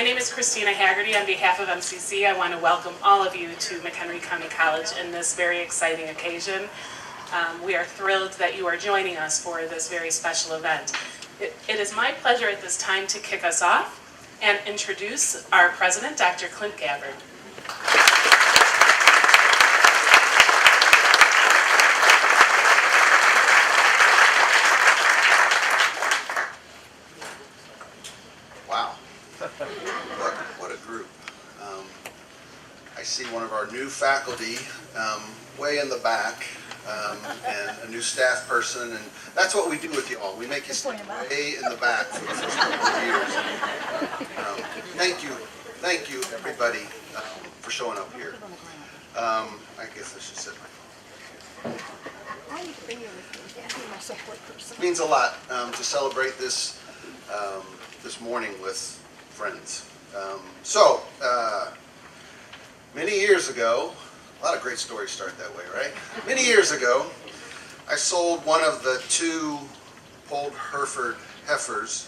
My name is Christina Haggerty. On behalf of MCC, I want to welcome all of you to McHenry County College in this very exciting occasion. We are thrilled that you are joining us for this very special event. It is my pleasure at this time to kick us off and introduce our president, Dr. Clint Gabbard. Wow, what a group. I see one of our new faculty way in the back, and a new staff person, and that's what we do with you all. We make you stay way in the back for the first couple of years. Thank you everybody for showing up here. I guess I should set my phone. It means a lot to celebrate this this morning with friends. Many years ago, a lot of great stories start that way, right? Many years ago, I sold one of the two polled Hereford heifers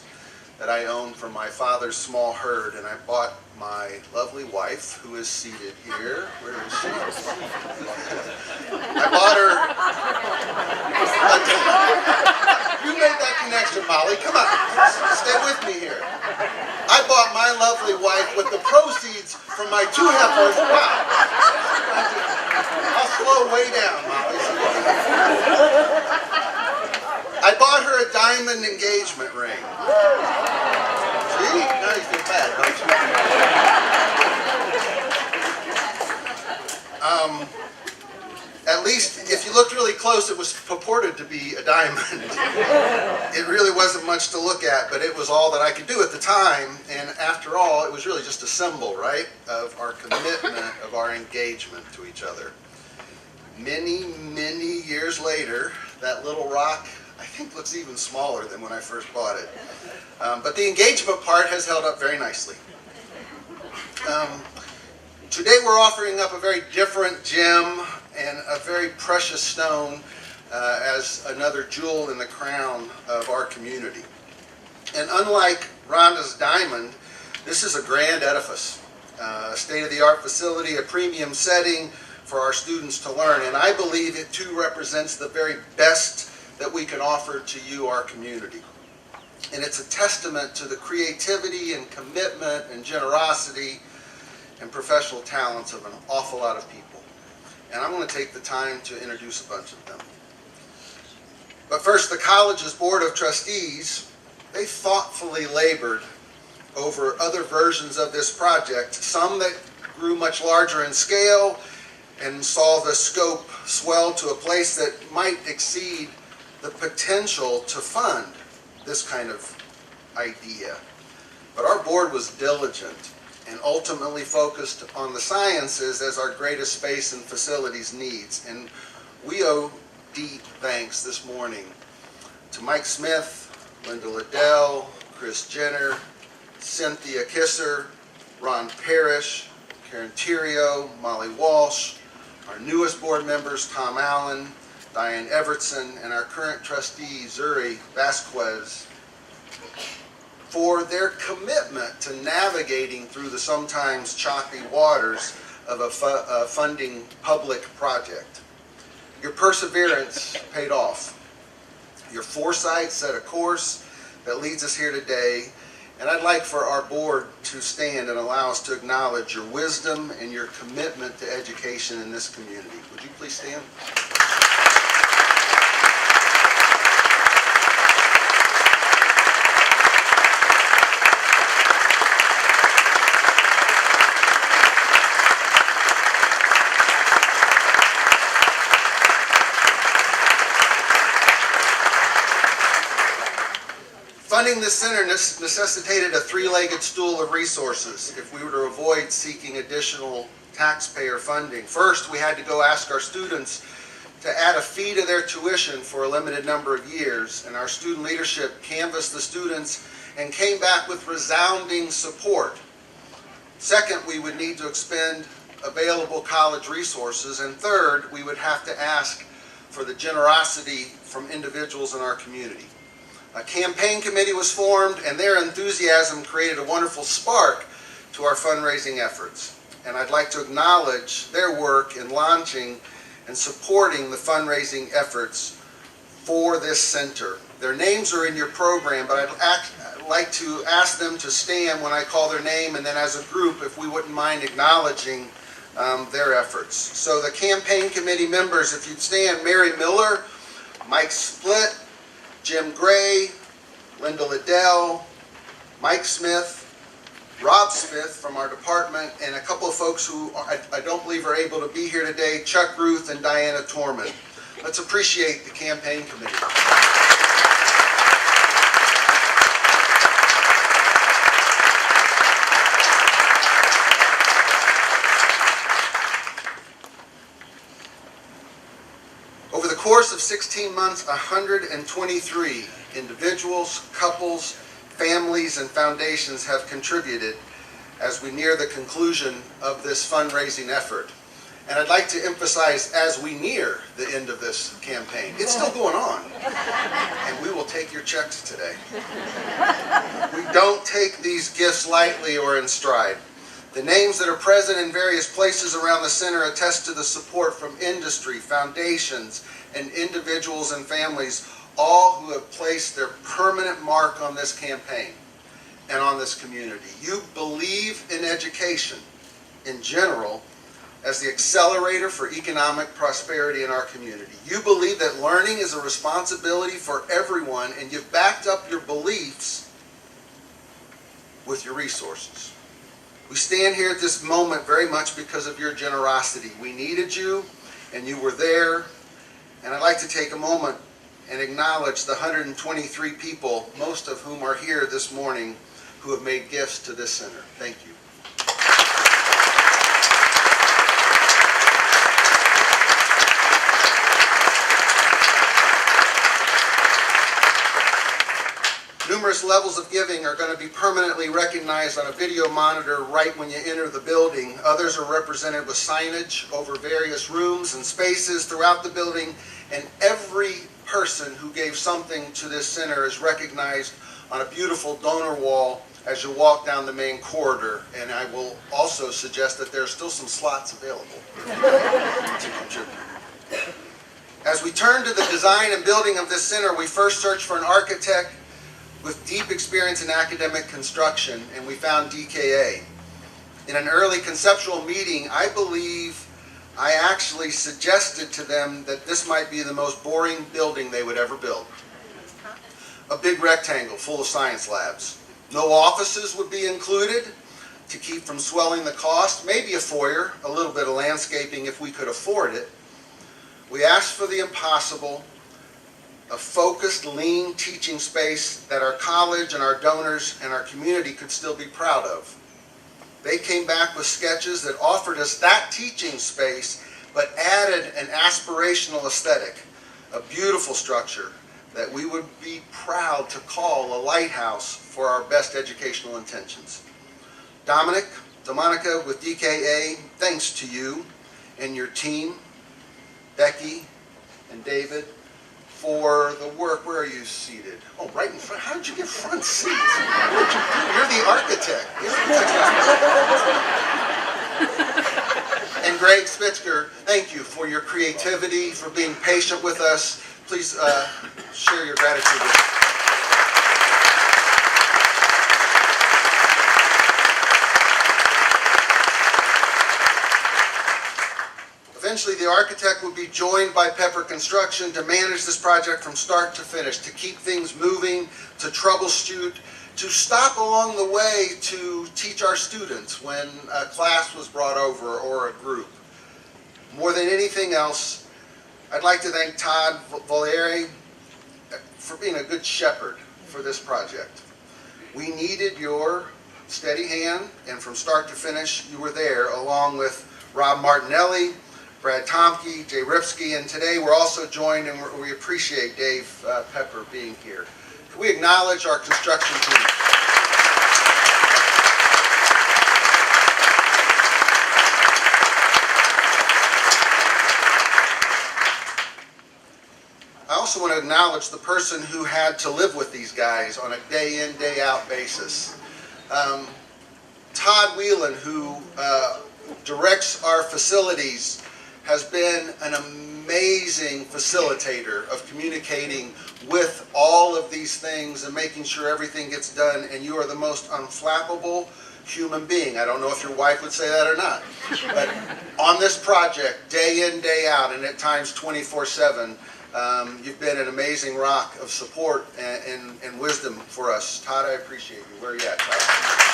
that I owned from my father's small herd, and I bought my lovely wife, who is seated here. Where is she? I bought her. You made that connection, Molly. Come on, stay with me here. I bought my lovely wife with the proceeds from my two heifers. Wow. I'll slow way down, Molly. I bought her a diamond engagement ring. See? Now you feel bad, don't you? At least, if you looked really close, it was purported to be a diamond. It really wasn't much to look at, but it was all that I could do at the time. And after all, it was really just a symbol, right, of our commitment, of our engagement to each other. Many, many years later, that little rock, I think, looks even smaller than when I first bought it. But the engagement part has held up very nicely. Today we're offering up a very different gem and a very precious stone as another jewel in the crown of our community. And unlike Rhonda's diamond, this is a grand edifice, a state-of-the-art facility, a premium setting for our students to learn. And I believe it too represents the very best that we can offer to you, our community. And it's a testament to the creativity and commitment and generosity and professional talents of an awful lot of people. And I'm going to take the time to introduce a bunch of them. But first, the college's Board of Trustees, they thoughtfully labored over other versions of this project, some that grew much larger in scale and saw the scope swell to a place that might exceed the potential to fund this kind of idea. But our board was diligent and ultimately focused on the sciences as our greatest space and facilities needs. And we owe deep thanks this morning to Mike Smith, Linda Liddell, Chris Jenner, Cynthia Kisser, Ron Parrish, Karen Theriot, Molly Walsh, our newest board members, Tom Allen, Diane Evertson, and our current trustee, Zuri Vasquez, for their commitment to navigating through the sometimes choppy waters of a funding public project. Your perseverance paid off. Your foresight set a course that leads us here today, and I'd like for our board to stand and allow us to acknowledge your wisdom and your commitment to education in this community. Would you please stand? Funding this center necessitated a three-legged stool of resources if we were to avoid seeking additional taxpayer funding. First, we had to go ask our students to add a fee to their tuition for a limited number of years, and our student leadership canvassed the students and came back with resounding support. Second, we would need to expend available college resources, and third, we would have to ask for the generosity from individuals in our community. A campaign committee was formed, and their enthusiasm created a wonderful spark to our fundraising efforts. And I'd like to acknowledge their work in launching and supporting the fundraising efforts for this center. Their names are in your program, but I'd like to ask them to stand when I call their name, and then as a group, if we wouldn't mind acknowledging their efforts. So the campaign committee members, if you'd stand: Mary Miller, Mike Splitt, Jim Gray, Linda Liddell, Mike Smith, Rob Smith from our department, and a couple of folks who I don't believe are able to be here today, Chuck Ruth and Diana Torman. Let's appreciate the campaign committee. Over the course of 16 months, 123 individuals, couples, families, and foundations have contributed as we near the conclusion of this fundraising effort. And I'd like to emphasize, as we near the end of this campaign, it's still going on, and we will take your checks today. We don't take these gifts lightly or in stride. The names that are present in various places around the center attest to the support from industry, foundations, and individuals and families, all who have placed their permanent mark on this campaign and on this community. You believe in education in general as the accelerator for economic prosperity in our community. You believe that learning is a responsibility for everyone, and you've backed up your beliefs with your resources. We stand here at this moment very much because of your generosity. We needed you, and you were there. And I'd like to take a moment and acknowledge the 123 people, most of whom are here this morning, who have made gifts to this center. Thank you. Numerous levels of giving are going to be permanently recognized on a video monitor right when you enter the building. Others are represented with signage over various rooms and spaces throughout the building, and every person who gave something to this center is recognized on a beautiful donor wall as you walk down the main corridor. And I will also suggest that there are still some slots available to contribute. As we turn to the design and building of this center, we first searched for an architect with deep experience in academic construction, and we found DKA. In an early conceptual meeting, I believe I actually suggested to them that this might be the most boring building they would ever build. A big rectangle full of science labs. No offices would be included to keep from swelling the cost. Maybe a foyer, a little bit of landscaping if we could afford it. We asked for the impossible, a focused, lean teaching space that our college and our donors and our community could still be proud of. They came back with sketches that offered us that teaching space, but added an aspirational aesthetic, a beautiful structure that we would be proud to call a lighthouse for our best educational intentions. Dominica with DKA, thanks to you and your team, Becky and David, for the work. Where are you seated? Oh, right in front. How did you get front seats? What did you do? You're the architect. And Greg Spitzker, thank you for your creativity, for being patient with us. Please share your gratitude with us. Eventually, the architect would be joined by Pepper Construction to manage this project from start to finish, to keep things moving, to troubleshoot, to stop along the way to teach our students when a class was brought over or a group. More than anything else, I'd like to thank Todd Valieri for being a good shepherd for this project. We needed your steady hand, and from start to finish, you were there, along with Rob Martinelli, Brad Tomke, Jay Ripsky, and today we're also joined, and we appreciate Dave Pepper being here. Can we acknowledge our construction team? I also want to acknowledge the person who had to live with these guys on a day in, day out basis. Todd Whelan, who directs our facilities, has been an amazing facilitator of communicating with all of these things and making sure everything gets done, and you are the most unflappable human being. I don't know if your wife would say that or not, but on this project, day in, day out, and at times 24/7, you've been an amazing rock of support and wisdom for us. Todd, I appreciate you. Where are you at, Todd?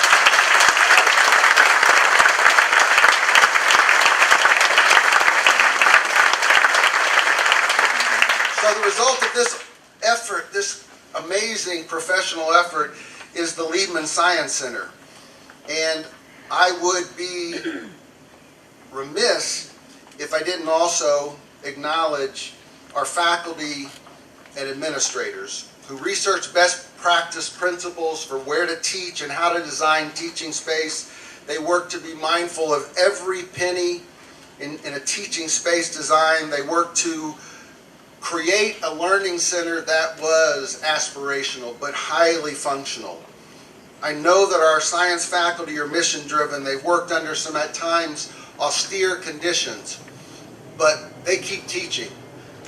So the result of this effort, this amazing professional effort, is the Liebman Science Center. And I would be remiss if I didn't also acknowledge our faculty and administrators who research best practice principles for where to teach and how to design teaching space. They work to be mindful of every penny in a teaching space design. They work to create a learning center that was aspirational but highly functional. I know that our science faculty are mission driven. They've worked under some at times austere conditions, but they keep teaching.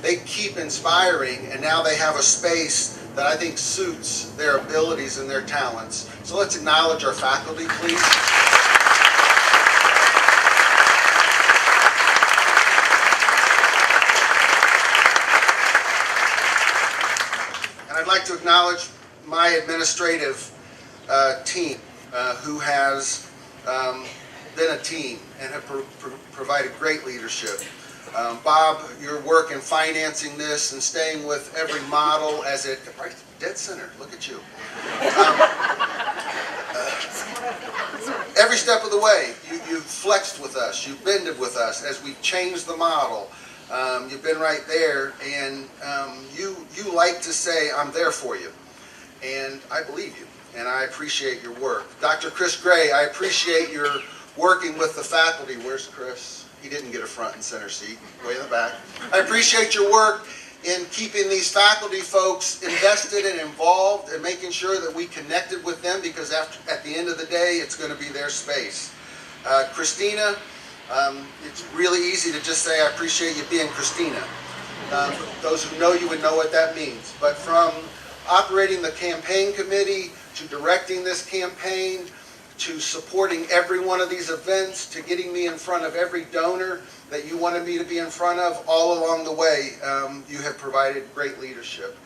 They keep inspiring, and now they have a space that I think suits their abilities and their talents. So let's acknowledge our faculty, please. And I'd like to acknowledge my administrative team, who has been a team and have provided great leadership. Bob, your work in financing this and staying with every model as it, right, dead center, look at you. Every step of the way, you've flexed with us, you've bended with us as we've changed the model. You've been right there, and you like to say, I'm there for you. And I believe you, and I appreciate your work. Dr. Chris Gray, I appreciate your working with the faculty. Where's Chris? He didn't get a front and center seat, way in the back. I appreciate your work in keeping these faculty folks invested and involved and making sure that we connected with them, because at the end of the day, it's going to be their space. Christina, it's really easy to just say, I appreciate you being Christina. Those who know you would know what that means. But from operating the campaign committee, to directing this campaign, to supporting every one of these events, to getting me in front of every donor that you wanted me to be in front of, all along the way, you have provided great leadership.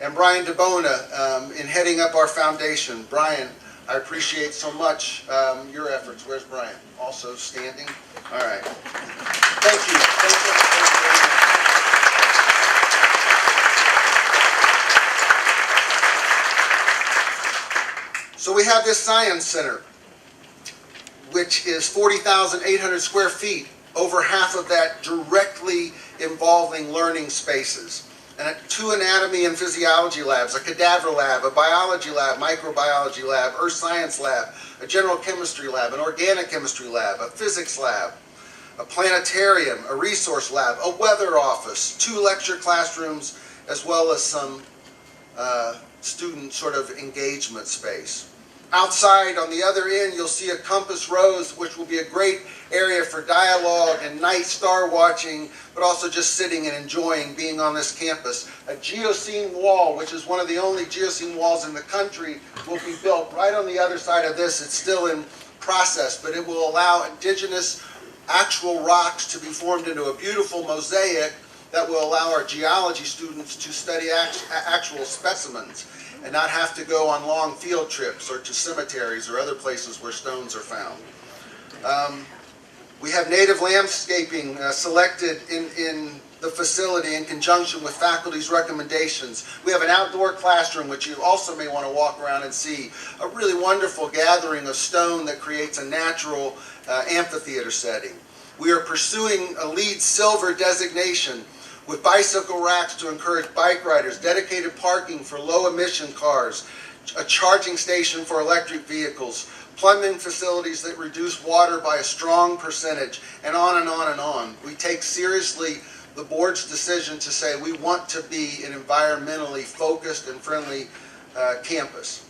And Brian DeBona, in heading up our foundation. Brian, I appreciate so much your efforts. Where's Brian? Also standing? All right. Thank you. Thank you. So we have this science center, which is 40,800 square feet, over half of that directly involving learning spaces. And 2 anatomy and physiology labs, a cadaver lab, a biology lab, microbiology lab, earth science lab, a general chemistry lab, an organic chemistry lab, a physics lab, a planetarium, a resource lab, a weather office, 2 lecture classrooms, as well as some student sort of engagement space. Outside, on the other end, you'll see a compass rose, which will be a great area for dialogue and night star watching, but also just sitting and enjoying being on this campus. A Geo Scene Wall, which is one of the only Geo Scene walls in the country, will be built right on the other side of this. It's still in process, but it will allow indigenous actual rocks to be formed into a beautiful mosaic that will allow our geology students to study actual specimens and not have to go on long field trips or to cemeteries or other places where stones are found. We have native landscaping selected in the facility in conjunction with faculty's recommendations. We have an outdoor classroom, which you also may want to walk around and see. A really wonderful gathering of stone that creates a natural amphitheater setting. We are pursuing a LEED Silver designation with bicycle racks to encourage bike riders, dedicated parking for low-emission cars, a charging station for electric vehicles, plumbing facilities that reduce water by a strong percentage, and on and on and on. We take seriously the board's decision to say we want to be an environmentally focused and friendly campus.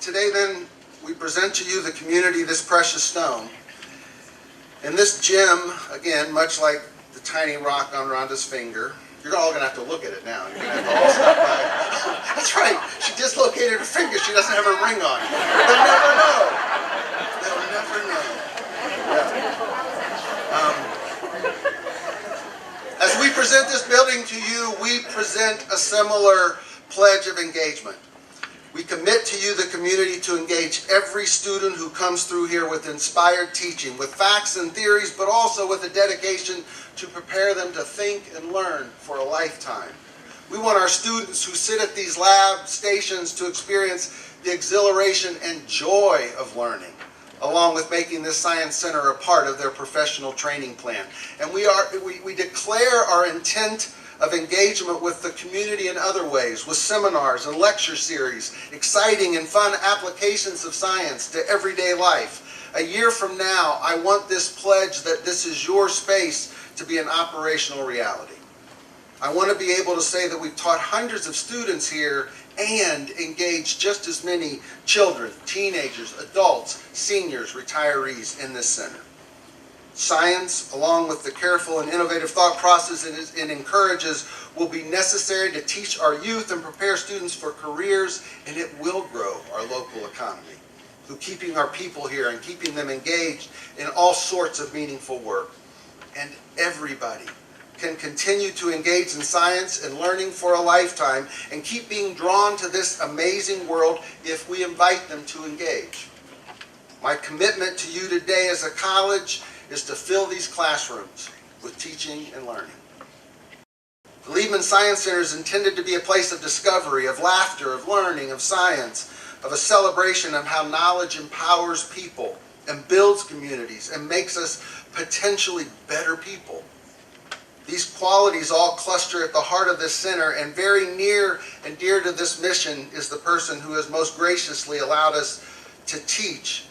Today then, we present to you the community this precious stone. And this gem, again, much like the tiny rock on Rhonda's finger, you're all going to have to look at it now. You're going to have to all stop by. That's right. She dislocated her finger. She doesn't have her ring on. They'll never know. They'll never know. Yeah. As we present this building to you, we present a similar pledge of engagement. We commit to you, the community, to engage every student who comes through here with inspired teaching, with facts and theories, but also with a dedication to prepare them to think and learn for a lifetime. We want our students who sit at these lab stations to experience the exhilaration and joy of learning, along with making this Science Center a part of their professional training plan. And we declare our intent of engagement with the community in other ways, with seminars and lecture series, exciting and fun applications of science to everyday life. A year from now, I want this pledge that this is your space to be an operational reality. I want to be able to say that we've taught hundreds of students here and engaged just as many children, teenagers, adults, seniors, retirees in this center. Science, along with the careful and innovative thought process it encourages, will be necessary to teach our youth and prepare students for careers, and it will grow our local economy through keeping our people here and keeping them engaged in all sorts of meaningful work. And everybody can continue to engage in science and learning for a lifetime and keep being drawn to this amazing world if we invite them to engage. My commitment to you today as a college is to fill these classrooms with teaching and learning. The Liebman Science Center is intended to be a place of discovery, of laughter, of learning, of science, of a celebration of how knowledge empowers people and builds communities and makes us potentially better people. These qualities all cluster at the heart of this center, and very near and dear to this mission is the person who has most graciously allowed us to teach,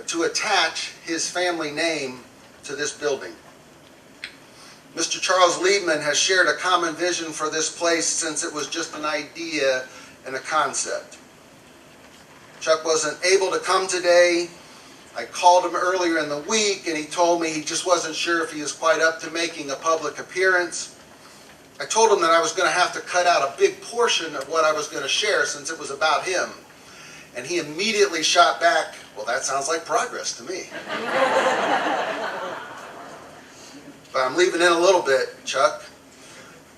to attach his family name to this building. Mr. Charles Liebman has shared a common vision for this place since it was just an idea and a concept. Chuck wasn't able to come today. I called him earlier in the week and he told me he just wasn't sure if he was quite up to making a public appearance. I told him that I was going to have to cut out a big portion of what I was going to share since it was about him. And he immediately shot back, "Well, that sounds like progress to me." But I'm leaving in a little bit, Chuck,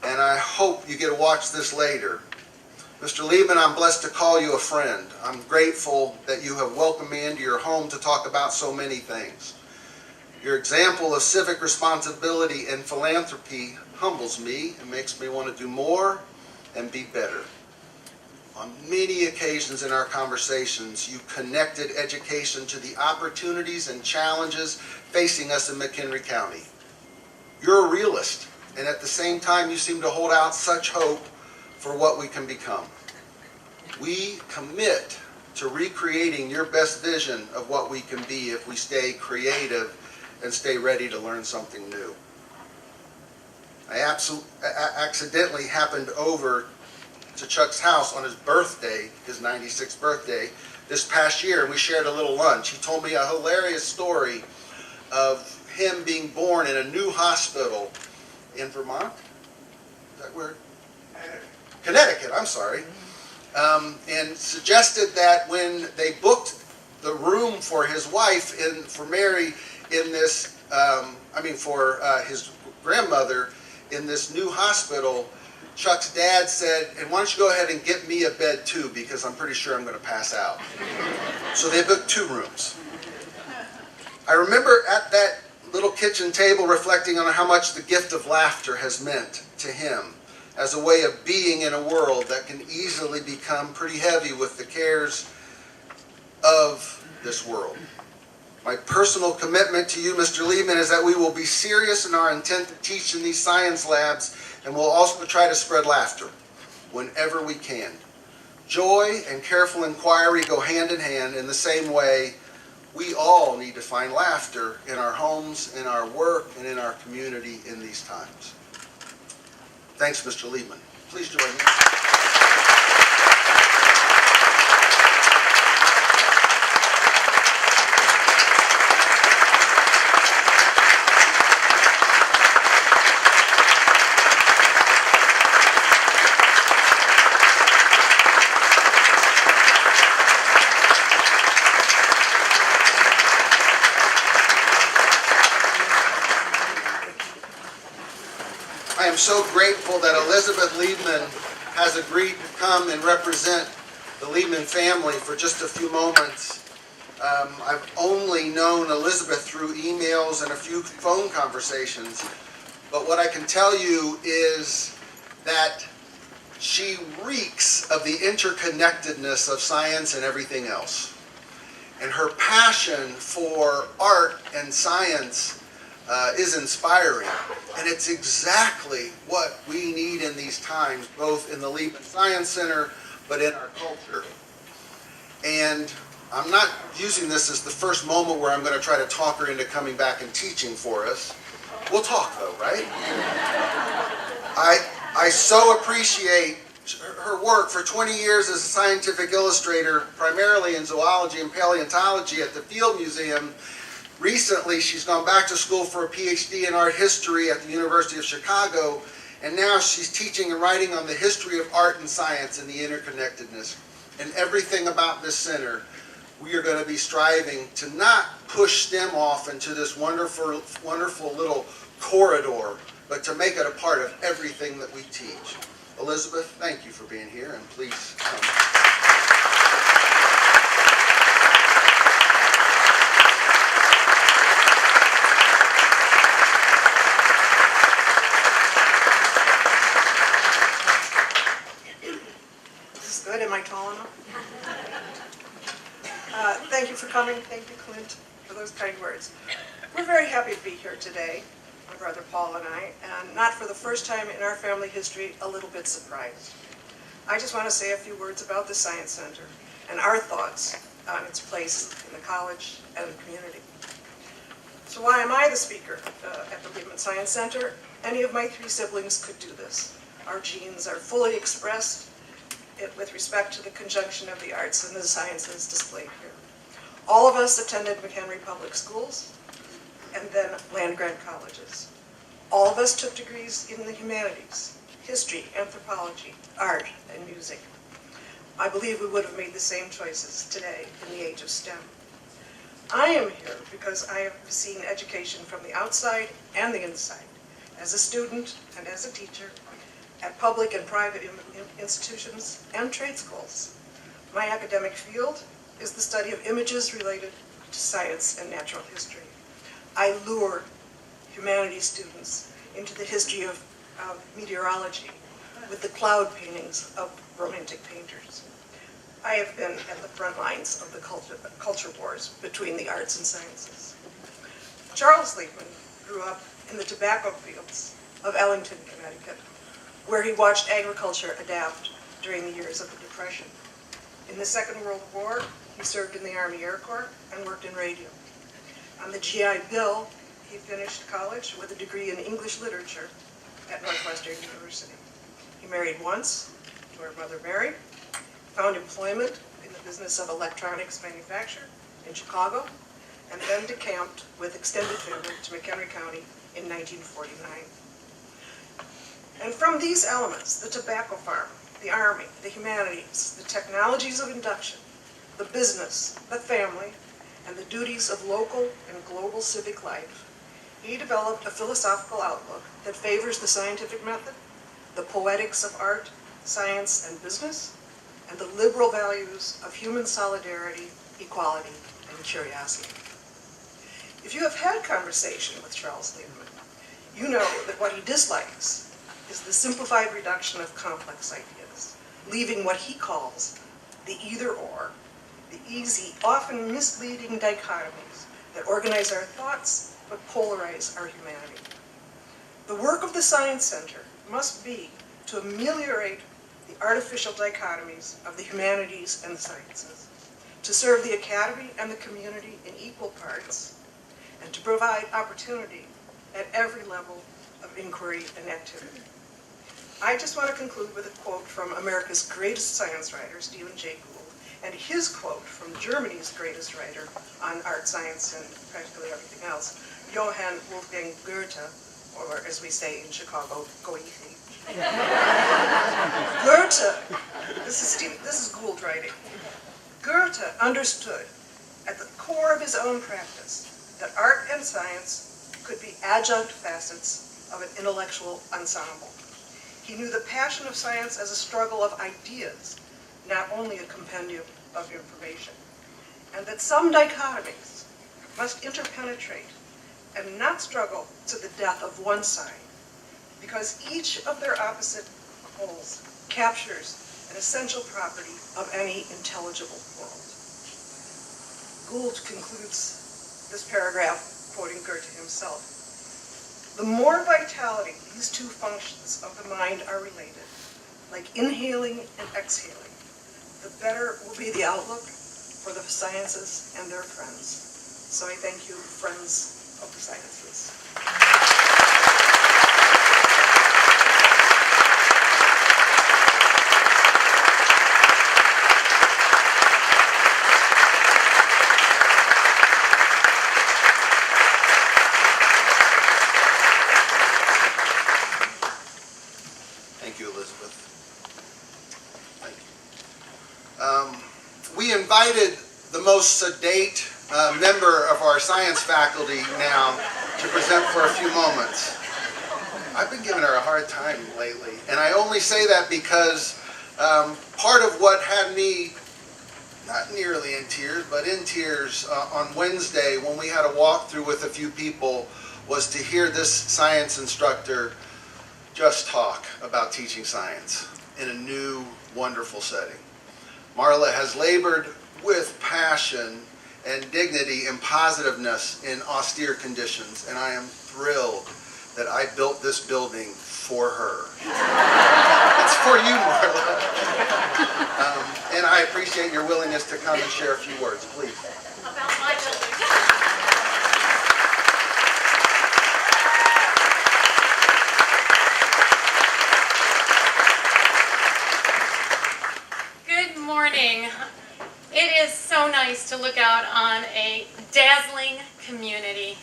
and I hope you get to watch this later. Mr. Liebman, I'm blessed to call you a friend. I'm grateful that you have welcomed me into your home to talk about so many things. Your example of civic responsibility and philanthropy humbles me and makes me want to do more and be better. On many occasions in our conversations, you connected education to the opportunities and challenges facing us in McHenry County. You're a realist, and at the same time you seem to hold out such hope for what we can become. We commit to recreating your best vision of what we can be if we stay creative and stay ready to learn something new. I accidentally happened over to Chuck's house on his birthday, his 96th birthday, this past year, and we shared a little lunch. He told me a hilarious story of him being born in a new hospital in Vermont. Is that where? Connecticut, I'm sorry. And suggested that when they booked the room for his wife, for Mary, in this, for his grandmother in this new hospital, Chuck's dad said, "And why don't you go ahead and get me a bed too, because I'm pretty sure I'm going to pass out." So they booked 2 rooms. I remember at that little kitchen table reflecting on how much the gift of laughter has meant to him as a way of being in a world that can easily become pretty heavy with the cares of this world. My personal commitment to you, Mr. Liebman, is that we will be serious in our intent to teach in these science labs, and we'll also try to spread laughter whenever we can. Joy and careful inquiry go hand in hand. In the same way, we all need to find laughter in our homes, in our work, and in our community in these times. Thanks, Mr. Liebman. Please join me. am so grateful that Elizabeth Liebman has agreed to come and represent the Liebman family for just a few moments. I've only known Elizabeth through emails and a few phone conversations, but what I can tell you is that she reeks of the interconnectedness of science and everything else. And her passion for art and science is inspiring. And it's exactly what we need in these times, both in the Liebman Science Center, but in our culture. And I'm not using this as the first moment where I'm going to try to talk her into coming back and teaching for us. We'll talk though, right? I so appreciate her work for 20 years as a scientific illustrator, primarily in zoology and paleontology at the Field Museum. Recently, she's gone back to school for a PhD in art history at the University of Chicago, and now she's teaching and writing on the history of art and science and the interconnectedness. And everything about this center, we are going to be striving to not push STEM off into this wonderful, wonderful little corridor, but to make it a part of everything that we teach. Elizabeth, thank you for being here, and please come. This is good. Am I tall enough? Thank you for coming. Thank you, Clint, for those kind words. We're very happy to be here today, my brother Paul and I, and not for the first time in our family history, a little bit surprised. I just want to say a few words about the Science Center and our thoughts on its place in the college and the community. So why am I the speaker at the Liebman Science Center? Any of my three siblings could do this. Our genes are fully expressed with respect to the conjunction of the arts and the sciences displayed here. All of us attended McHenry Public Schools and then land-grant colleges. All of us took degrees in the humanities, history, anthropology, art, and music. I believe we would have made the same choices today in the age of STEM. I am here because I have seen education from the outside and the inside, as a student and as a teacher, at public and private institutions and trade schools. My academic field is the study of images related to science and natural history. I lure humanities students into the history of meteorology with the cloud paintings of romantic painters. I have been at the front lines of the culture wars between the arts and sciences. Charles Liebman grew up in the tobacco fields of Ellington, Connecticut, where he watched agriculture adapt during the years of the Depression. In the Second World War, he served in the Army Air Corps and worked in radio. On the GI Bill, he finished college with a degree in English literature at Northwestern University. He married once to our mother Mary, found employment in the business of electronics manufacture in Chicago, and then decamped with extended family to McHenry County in 1949. And from these elements, the tobacco farm, the Army, the humanities, the technologies of induction, the business, the family, and the duties of local and global civic life, he developed a philosophical outlook that favors the scientific method, the poetics of art, science, and business, and the liberal values of human solidarity, equality, and curiosity. If you have had conversation with Charles Liebman, you know that what he dislikes is the simplified reduction of complex ideas, leaving what he calls the either-or, the easy, often misleading dichotomies that organize our thoughts but polarize our humanity. The work of the Science Center must be to ameliorate the artificial dichotomies of the humanities and the sciences, to serve the academy and the community in equal parts, and to provide opportunity at every level of inquiry and activity. I just want to conclude with a quote from America's greatest science writer, Stephen Jay Gould, and his quote from Germany's greatest writer on art, science, and practically everything else, Johann Wolfgang Goethe, or as we say in Chicago, Goethe. Goethe, this is Gould writing. Goethe understood at the core of his own practice that art and science could be adjunct facets of an intellectual ensemble. He knew the passion of science as a struggle of ideas, not only a compendium of information, and that some dichotomies must interpenetrate and not struggle to the death of one side, because each of their opposite poles captures an essential property of any intelligible world. Gould concludes this paragraph quoting Goethe himself. The more vitality these two functions of the mind are related, like inhaling and exhaling, the better will be the outlook for the sciences and their friends. So I thank you, friends of the sciences. Thank you, Elizabeth. Thank you. We invited the most sedate member of our science faculty now to present for a few moments. I've been giving her a hard time lately, and I only say that because part of what had me not nearly in tears, but in tears on Wednesday when we had a walkthrough with a few people was to hear this science instructor just talk about teaching science in a new, wonderful setting. Marla has labored with passion and dignity and positiveness in austere conditions, and I am thrilled that I built this building for her. It's for you, Marla. And I appreciate your willingness to come and share a few words, please. About my building. Good morning. It is so nice to look out on a dazzling community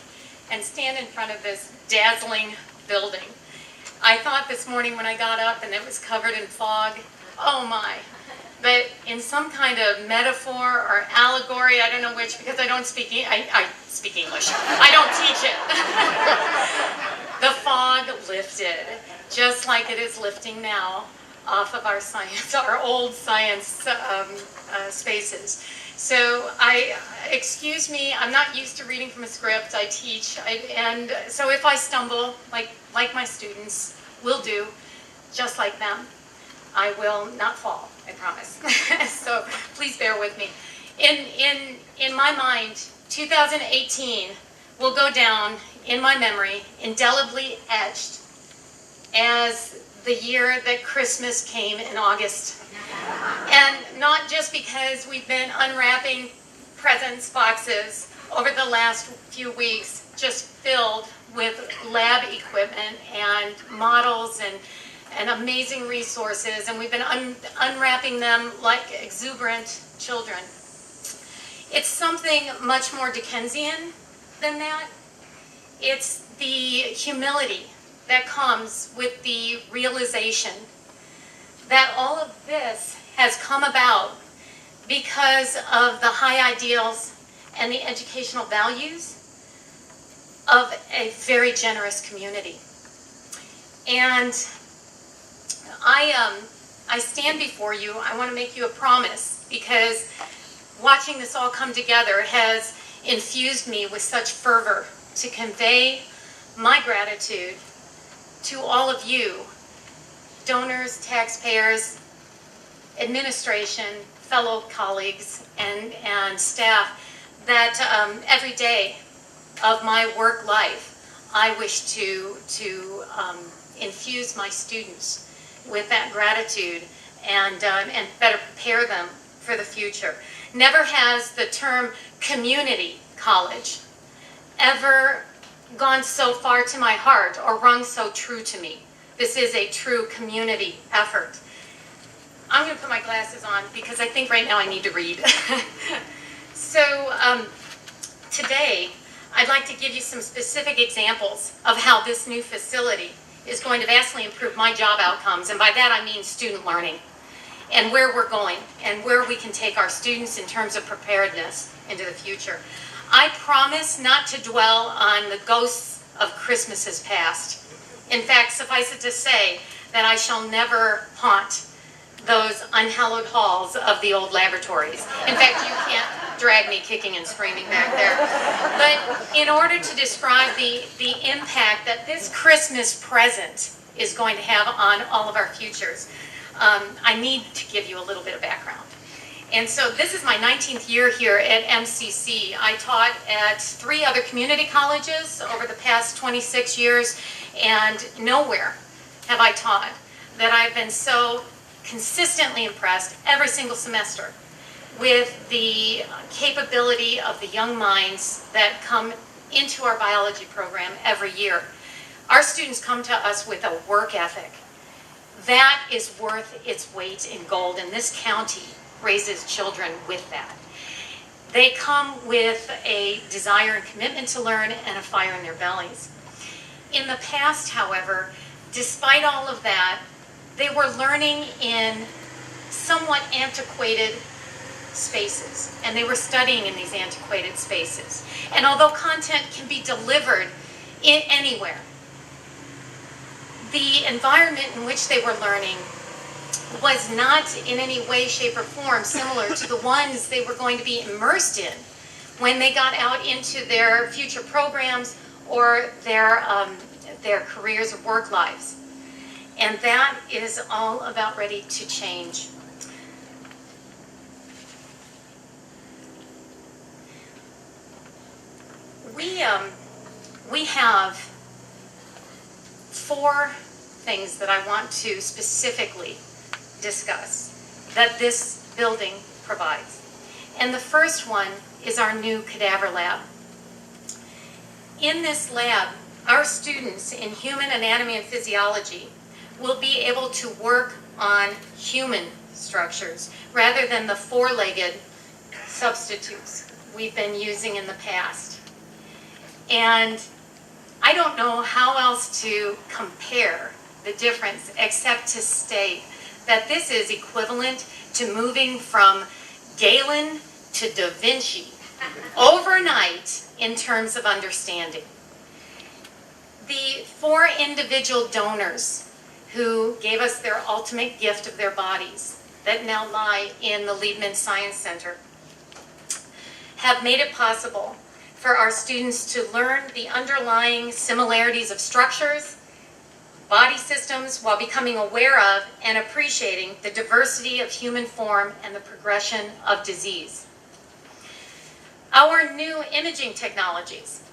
and stand in front of this dazzling building. I thought this morning when I got up and it was covered in fog, oh my, but in some kind of metaphor or allegory, I don't know which, because I don't speak, I speak English. I don't teach it. The fog lifted, just like it is lifting now off of our science, our old science spaces. So excuse me, I'm not used to reading from a script. I teach, and so if I stumble, like my students will do, just like them, I will not fall, I promise. So please bear with me. In my mind, 2018 will go down in my memory, indelibly etched, as the year that Christmas came in August. And not just because we've been unwrapping presents boxes over the last few weeks, just filled with lab equipment and models and amazing resources, and we've been unwrapping them like exuberant children. It's something much more Dickensian than that. It's the humility that comes with the realization that all of this has come about because of the high ideals and the educational values of a very generous community. And I stand before you, I want to make you a promise, because watching this all come together has infused me with such fervor to convey my gratitude to all of you, donors, taxpayers, administration, fellow colleagues, and staff, that every day of my work life, I wish to infuse my students with that gratitude and better prepare them for the future. Never has the term community college ever gone so far to my heart or rung so true to me. This is a true community effort. I'm going to put my glasses on because I think right now I need to read. So today, I'd like to give you some specific examples of how this new facility is going to vastly improve my job outcomes, and by that I mean student learning, and where we're going, and where we can take our students in terms of preparedness into the future. I promise not to dwell on the ghosts of Christmases past. In fact, suffice it to say that I shall never haunt those unhallowed halls of the old laboratories. In fact, you can't drag me kicking and screaming back there. But in order to describe the impact that this Christmas present is going to have on all of our futures, I need to give you a little bit of background. And so this is my 19th year here at MCC. I taught at 3 other community colleges over the past 26 years, and nowhere have I taught that I've been so consistently impressed every single semester with the capability of the young minds that come into our biology program every year. Our students come to us with a work ethic that is worth its weight in gold, and this county raises children with that. They come with a desire and commitment to learn and a fire in their bellies. In the past, however, despite all of that, they were learning in somewhat antiquated spaces, and they were studying in these antiquated spaces. And although content can be delivered anywhere, the environment in which they were learning was not in any way, shape, or form similar to the ones they were going to be immersed in when they got out into their future programs or their careers or work lives. And that is all about ready to change. We have 4 things that I want to specifically discuss that this building provides. And the first one is our new Cadaver Lab. In this lab, our students in human anatomy and physiology will be able to work on human structures rather than the 4-legged substitutes we've been using in the past. And I don't know how else to compare the difference except to state that this is equivalent to moving from Galen to Da Vinci overnight in terms of understanding. The 4 individual donors who gave us their ultimate gift of their bodies that now lie in the Liebman Science Center have made it possible for our students to learn the underlying similarities of structures, body systems, while becoming aware of and appreciating the diversity of human form and the progression of disease. Our new imaging technologies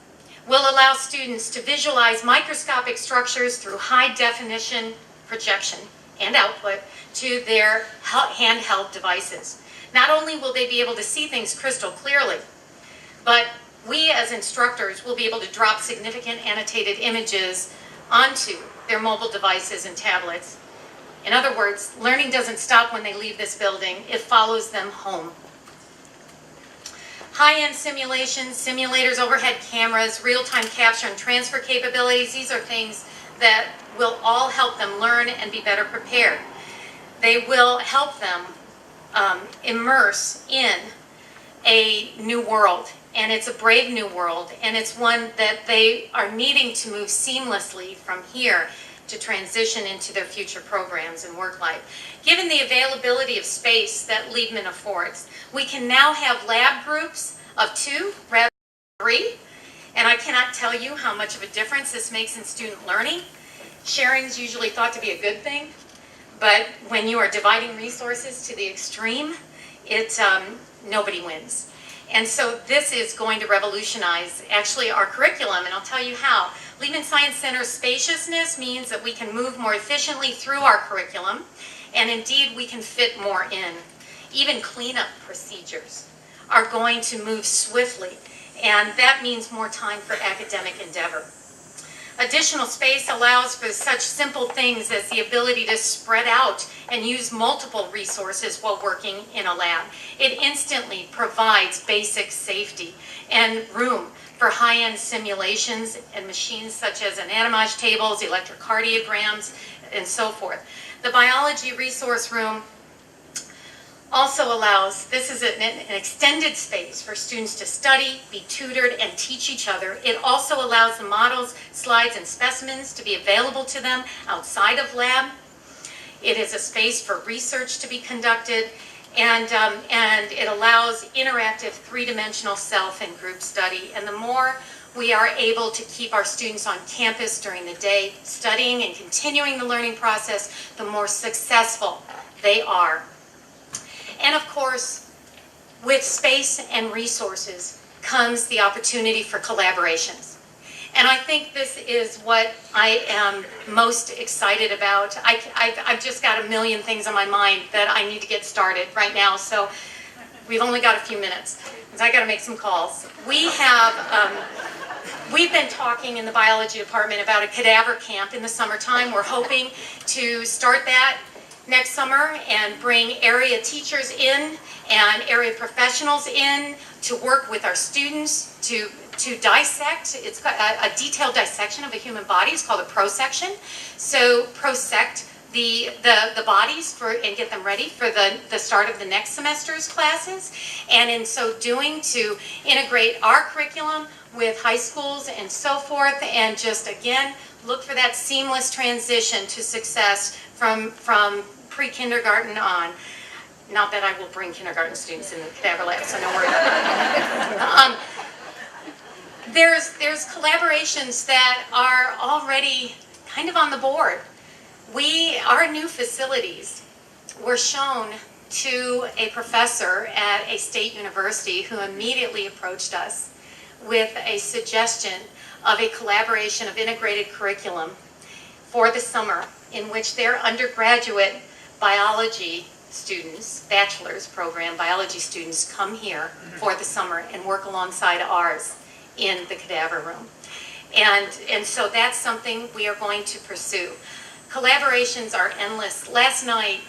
will allow students to visualize microscopic structures through high-definition projection and output to their handheld devices. Not only will they be able to see things crystal clearly, but we as instructors will be able to drop significant annotated images onto their mobile devices and tablets. In other words, learning doesn't stop when they leave this building, it follows them home. High-end simulations, simulators, overhead cameras, real-time capture and transfer capabilities, these are things that will all help them learn and be better prepared. They will help them immerse in a new world, and it's a brave new world, and it's one that they are needing to move seamlessly from here to transition into their future programs and work life. Given the availability of space that Liebman affords, we can now have lab groups of 2 rather than 3, and I cannot tell you how much of a difference this makes in student learning. Sharing is usually thought to be a good thing, but when you are dividing resources to the extreme, nobody wins. And so this is going to revolutionize actually our curriculum, and I'll tell you how. Liebman Science Center's spaciousness means that we can move more efficiently through our curriculum, and indeed we can fit more in. Even cleanup procedures are going to move swiftly, and that means more time for academic endeavor. Additional space allows for such simple things as the ability to spread out and use multiple resources while working in a lab. It instantly provides basic safety and room for high-end simulations and machines such as anatomage tables, electrocardiograms, and so forth. The biology resource room also allows, this is an extended space for students to study, be tutored, and teach each other. It also allows the models, slides, and specimens to be available to them outside of lab. It is a space for research to be conducted, and it allows interactive three-dimensional self and group study. And the more we are able to keep our students on campus during the day, studying and continuing the learning process, the more successful they are. And of course, with space and resources comes the opportunity for collaborations. And I think this is what I am most excited about. I've just got a million things on my mind that I need to get started right now, so we've only got a few minutes, because I got to make some calls. We've been talking in the biology department about a cadaver camp in the summertime. We're hoping to start that next summer and bring area teachers in and area professionals in to work with our students to dissect. It's a detailed dissection of a human body. It's called a prosection. So prosect the bodies and get them ready for the start of the next semester's classes. And in so doing, to integrate our curriculum with high schools and so forth, and just again look for that seamless transition to success from pre-kindergarten on. Not that I will bring kindergarten students in the Cadaver Lab, so don't worry about it. There's collaborations that are already kind of on the board. Our new facilities were shown to a professor at a state university who immediately approached us with a suggestion of a collaboration of integrated curriculum for the summer, in which their undergraduate biology students, bachelor's program biology students, come here for the summer and work alongside ours in the cadaver room. And so that's something we are going to pursue. Collaborations are endless. Last night,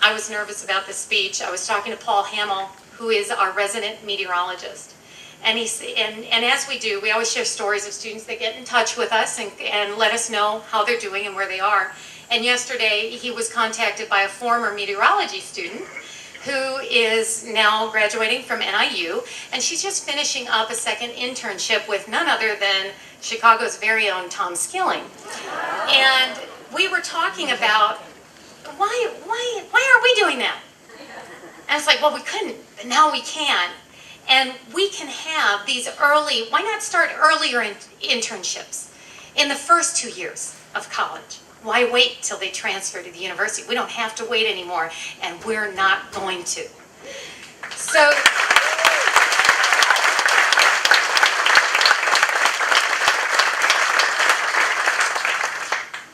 I was nervous about the speech. I was talking to Paul Hamill, who is our resident meteorologist. And as we do, we always share stories of students that get in touch with us and let us know how they're doing and where they are. And yesterday, he was contacted by a former meteorology student who is now graduating from NIU, and she's just finishing up a second internship with none other than Chicago's very own Tom Skilling. And we were talking about, why aren't we doing that? And it's like, well, we couldn't, but now we can. And we can have these early, why not start earlier internships in the first 2 years of college? Why wait till they transfer to the university? We don't have to wait anymore, and we're not going to. So,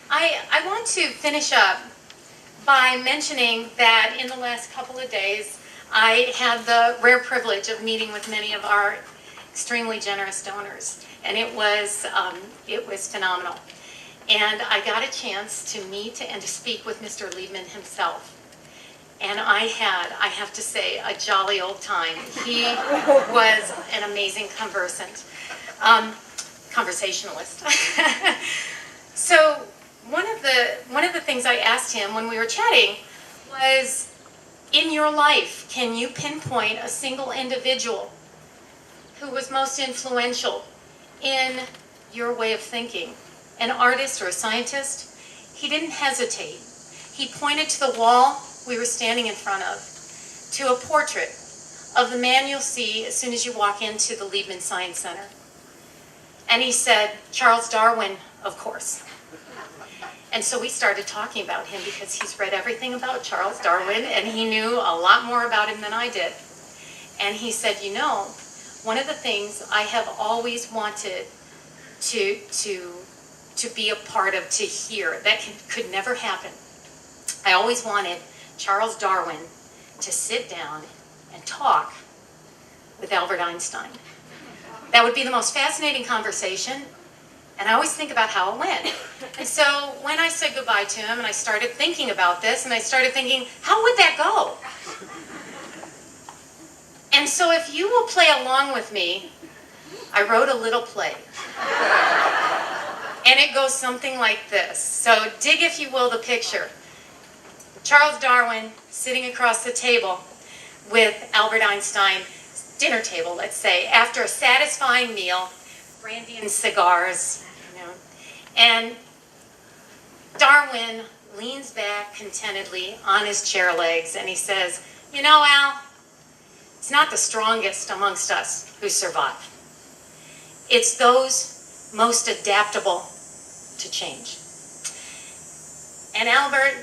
I want to finish up by mentioning that in the last couple of days, I had the rare privilege of meeting with many of our extremely generous donors, and it was phenomenal. And I got a chance to meet and to speak with Mr. Liebman himself. And I have to say, a jolly old time. He was an amazing conversationalist. So one of the things I asked him when we were chatting was, in your life, can you pinpoint a single individual who was most influential in your way of thinking? An artist or a scientist? He didn't hesitate. He pointed to the wall we were standing in front of, to a portrait of the man you'll see as soon as you walk into the Liebman Science Center. And he said, Charles Darwin, of course. And so we started talking about him because he's read everything about Charles Darwin and he knew a lot more about him than I did. And he said, you know, one of the things I have always wanted to be a part of, to hear, that could never happen. I always wanted Charles Darwin to sit down and talk with Albert Einstein. That would be the most fascinating conversation, and I always think about how it went. And so when I said goodbye to him and I started thinking about this, and I started thinking, how would that go? And so if you will play along with me, I wrote a little play. And it goes something like this. So dig, if you will, the picture. Charles Darwin sitting across the table with Albert Einstein's dinner table, let's say, after a satisfying meal, brandy and cigars, and Darwin leans back contentedly on his chair legs and he says, "You know, Al, it's not the strongest amongst us who survive. It's those most adaptable to change." And Albert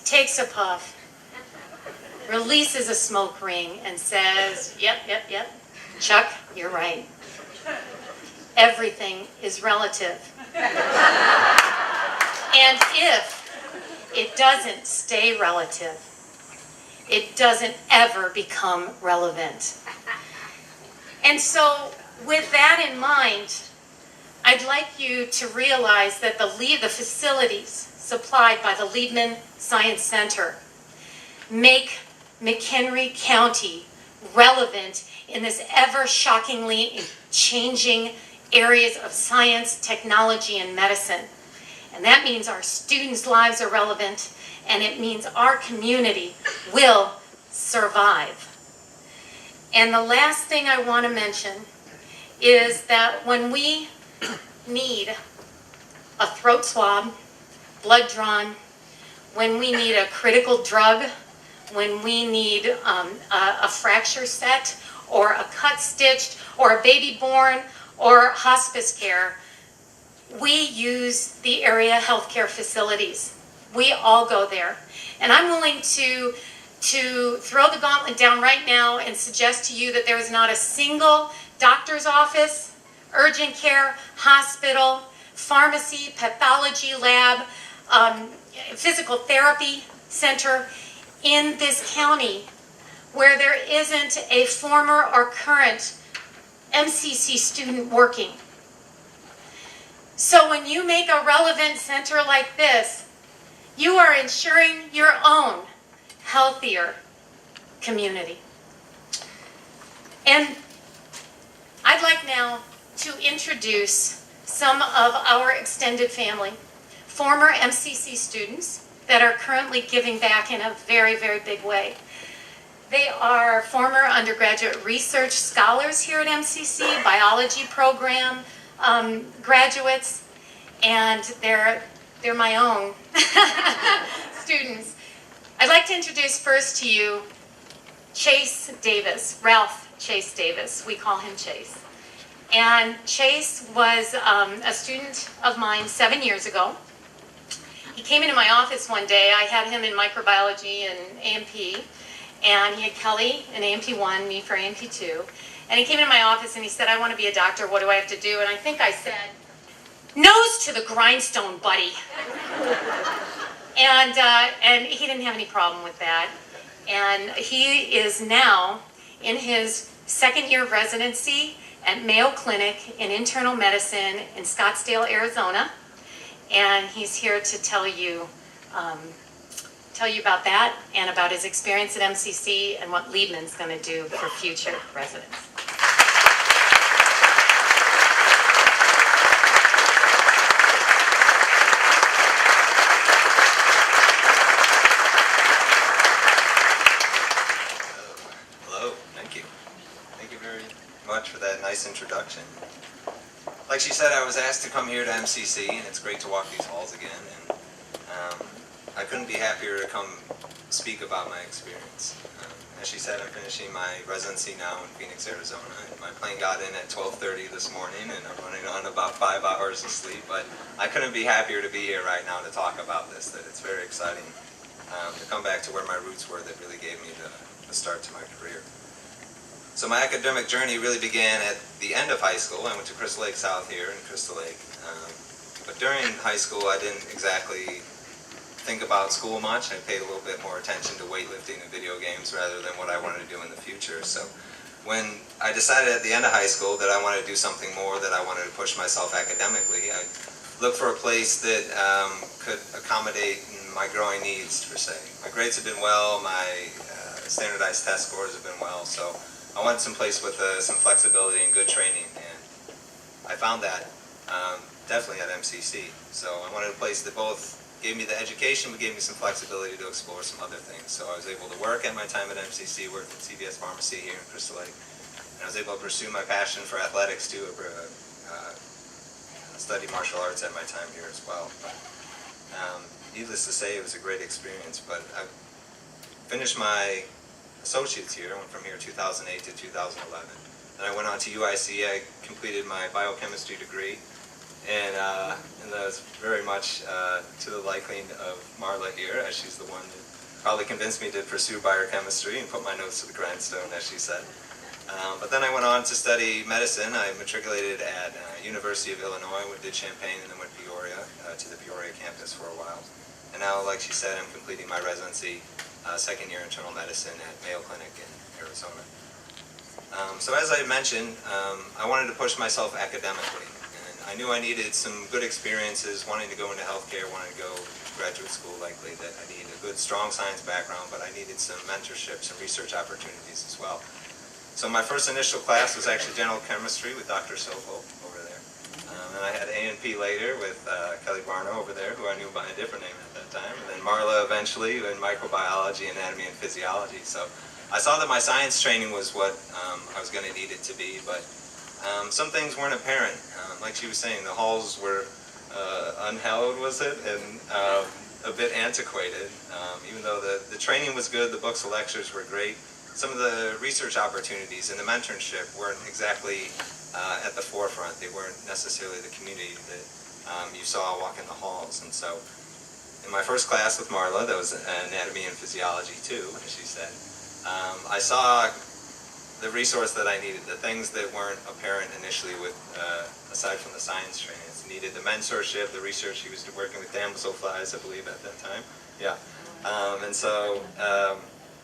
takes a puff, releases a smoke ring, and says, yep, Chuck, you're right. Everything is relative. And if it doesn't stay relative, it doesn't ever become relevant. And so, with that in mind, I'd like you to realize that the facilities supplied by the Liebman Science Center make McHenry County relevant in this ever-shockingly changing areas of science, technology, and medicine. And that means our students' lives are relevant, and it means our community will survive. And the last thing I want to mention is that when we need a throat swab, blood drawn, when we need a critical drug, when we need a fracture set, or a cut stitched, or a baby born, or hospice care, we use the area healthcare facilities. We all go there. And I'm willing to throw the gauntlet down right now and suggest to you that there is not a single doctor's office, urgent care, hospital, pharmacy, pathology lab, physical therapy center in this county where there isn't a former or current MCC student working. So when you make a relevant center like this, you are ensuring your own healthier community. And I'd like now to introduce some of our extended family, former MCC students that are currently giving back in a very, very big way. They are former undergraduate research scholars here at MCC, biology program graduates, and they're my own students. I'd like to introduce first to you Chase Davis, Ralph Chase Davis. We call him Chase. And Chase was a student of mine 7 years ago. He came into my office one day. I had him in microbiology and A&P, and he had Kelly in A&P 1, me for A&P 2. And he came into my office and he said, "I want to be a doctor. What do I have to do?" And I think I said, "Nose to the grindstone, buddy." And he didn't have any problem with that. And he is now in his second year of residency at Mayo Clinic in internal medicine in Scottsdale, Arizona. And he's here to tell you about that and about his experience at MCC and what Liebman's going to do for future residents. Hello, thank you. Thank you very much for that nice introduction. Like she said, I was asked to come here to MCC, and it's great to walk these halls again. And I couldn't be happier to come speak about my experience. As she said, I'm finishing my residency now in Phoenix, Arizona. My plane got in at 12:30 this morning, and I'm running on about 5 hours of sleep. But I couldn't be happier to be here right now to talk about this. That it's very exciting to come back to where my roots were that really gave me the start to my career. So my academic journey really began at the end of high school. I went to Crystal Lake South here in Crystal Lake. But during high school, I didn't exactly think about school much. I paid a little bit more attention to weightlifting and video games rather than what I wanted to do in the future. So when I decided at the end of high school that I wanted to do something more, that I wanted to push myself academically, I looked for a place that could accommodate my growing needs, per se. My grades have been well, my standardized test scores have been well, so I wanted some place with some flexibility and good training, and I found that definitely at MCC. So I wanted a place that both gave me the education, but gave me some flexibility to explore some other things. So I was able to work at my time at MCC, work at CVS Pharmacy here in Crystal Lake, and I was able to pursue my passion for athletics too, study martial arts at my time here as well. But, needless to say, it was a great experience, but I finished my associates here. I went from here 2008 to 2011. Then I went on to UIC. I completed my biochemistry degree, and that was very much to the liking of Marla here, as she's the one that probably convinced me to pursue biochemistry and put my nose to the grindstone, as she said. But then I went on to study medicine. I matriculated at University of Illinois, did Champaign, and then went to Peoria, to the Peoria campus for a while. And now, like she said, I'm completing my residency, second year internal medicine at Mayo Clinic in Arizona. So as I mentioned, I wanted to push myself academically. And I knew I needed some good experiences, wanting to go into healthcare, wanting to go to graduate school likely, that I needed a good, strong science background, but I needed some mentorship, some research opportunities as well. So my first initial class was actually general chemistry with Dr. Sofo over there. And I had A&P later with Kelly Barno over there, who I knew by a different name at that time. And then Marla eventually in microbiology, anatomy, and physiology. So I saw that my science training was what I was going to need it to be, but some things weren't apparent. Like she was saying, the halls were unhallowed, was it? And a bit antiquated. Even though the training was good, the books and lectures were great, some of the research opportunities and the mentorship weren't exactly at the forefront. They weren't necessarily the community that you saw walking the halls. And so in my first class with Marla, that was anatomy and physiology too, as she said, I saw the resource that I needed, the things that weren't apparent initially with, aside from the science training. It's needed the mentorship, the research. She was working with damselflies, I believe, at that time. Yeah. And so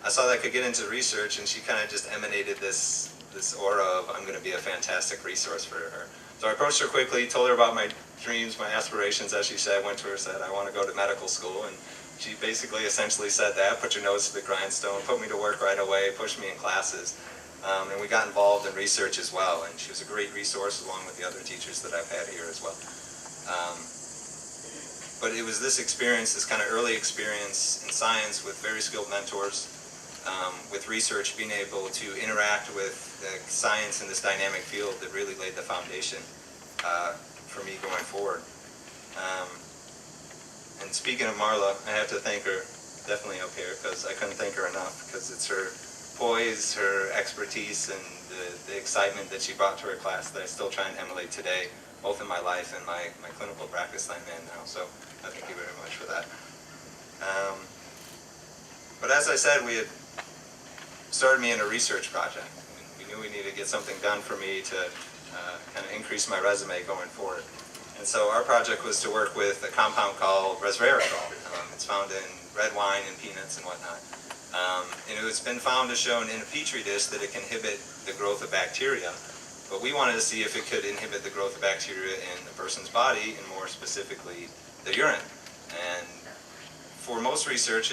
I saw that I could get into research, and she kind of just emanated this aura of, I'm going to be a fantastic resource for her. So I approached her quickly, told her about my dreams, my aspirations, as she said. Went to her, said, I want to go to medical school, and she basically essentially said that, put your nose to the grindstone, put me to work right away, pushed me in classes, and we got involved in research as well, and she was a great resource along with the other teachers that I've had here as well. But it was this experience, this kind of early experience in science with very skilled mentors, with research, being able to interact with science in this dynamic field that really laid the foundation for me going forward. And speaking of Marla, I have to thank her definitely up here, because I couldn't thank her enough, because it's her poise, her expertise, and the excitement that she brought to her class that I still try and emulate today, both in my life and my clinical practice that I'm in now. So I thank you very much for that. But as I said, we had started me in a research project. We knew we needed to get something done for me to kind of increase my resume going forward. And so our project was to work with a compound called resveratrol. It's found in red wine and peanuts and whatnot. And it's been found to show in a petri dish that it can inhibit the growth of bacteria. But we wanted to see if it could inhibit the growth of bacteria in the person's body, and more specifically, the urine. And for most research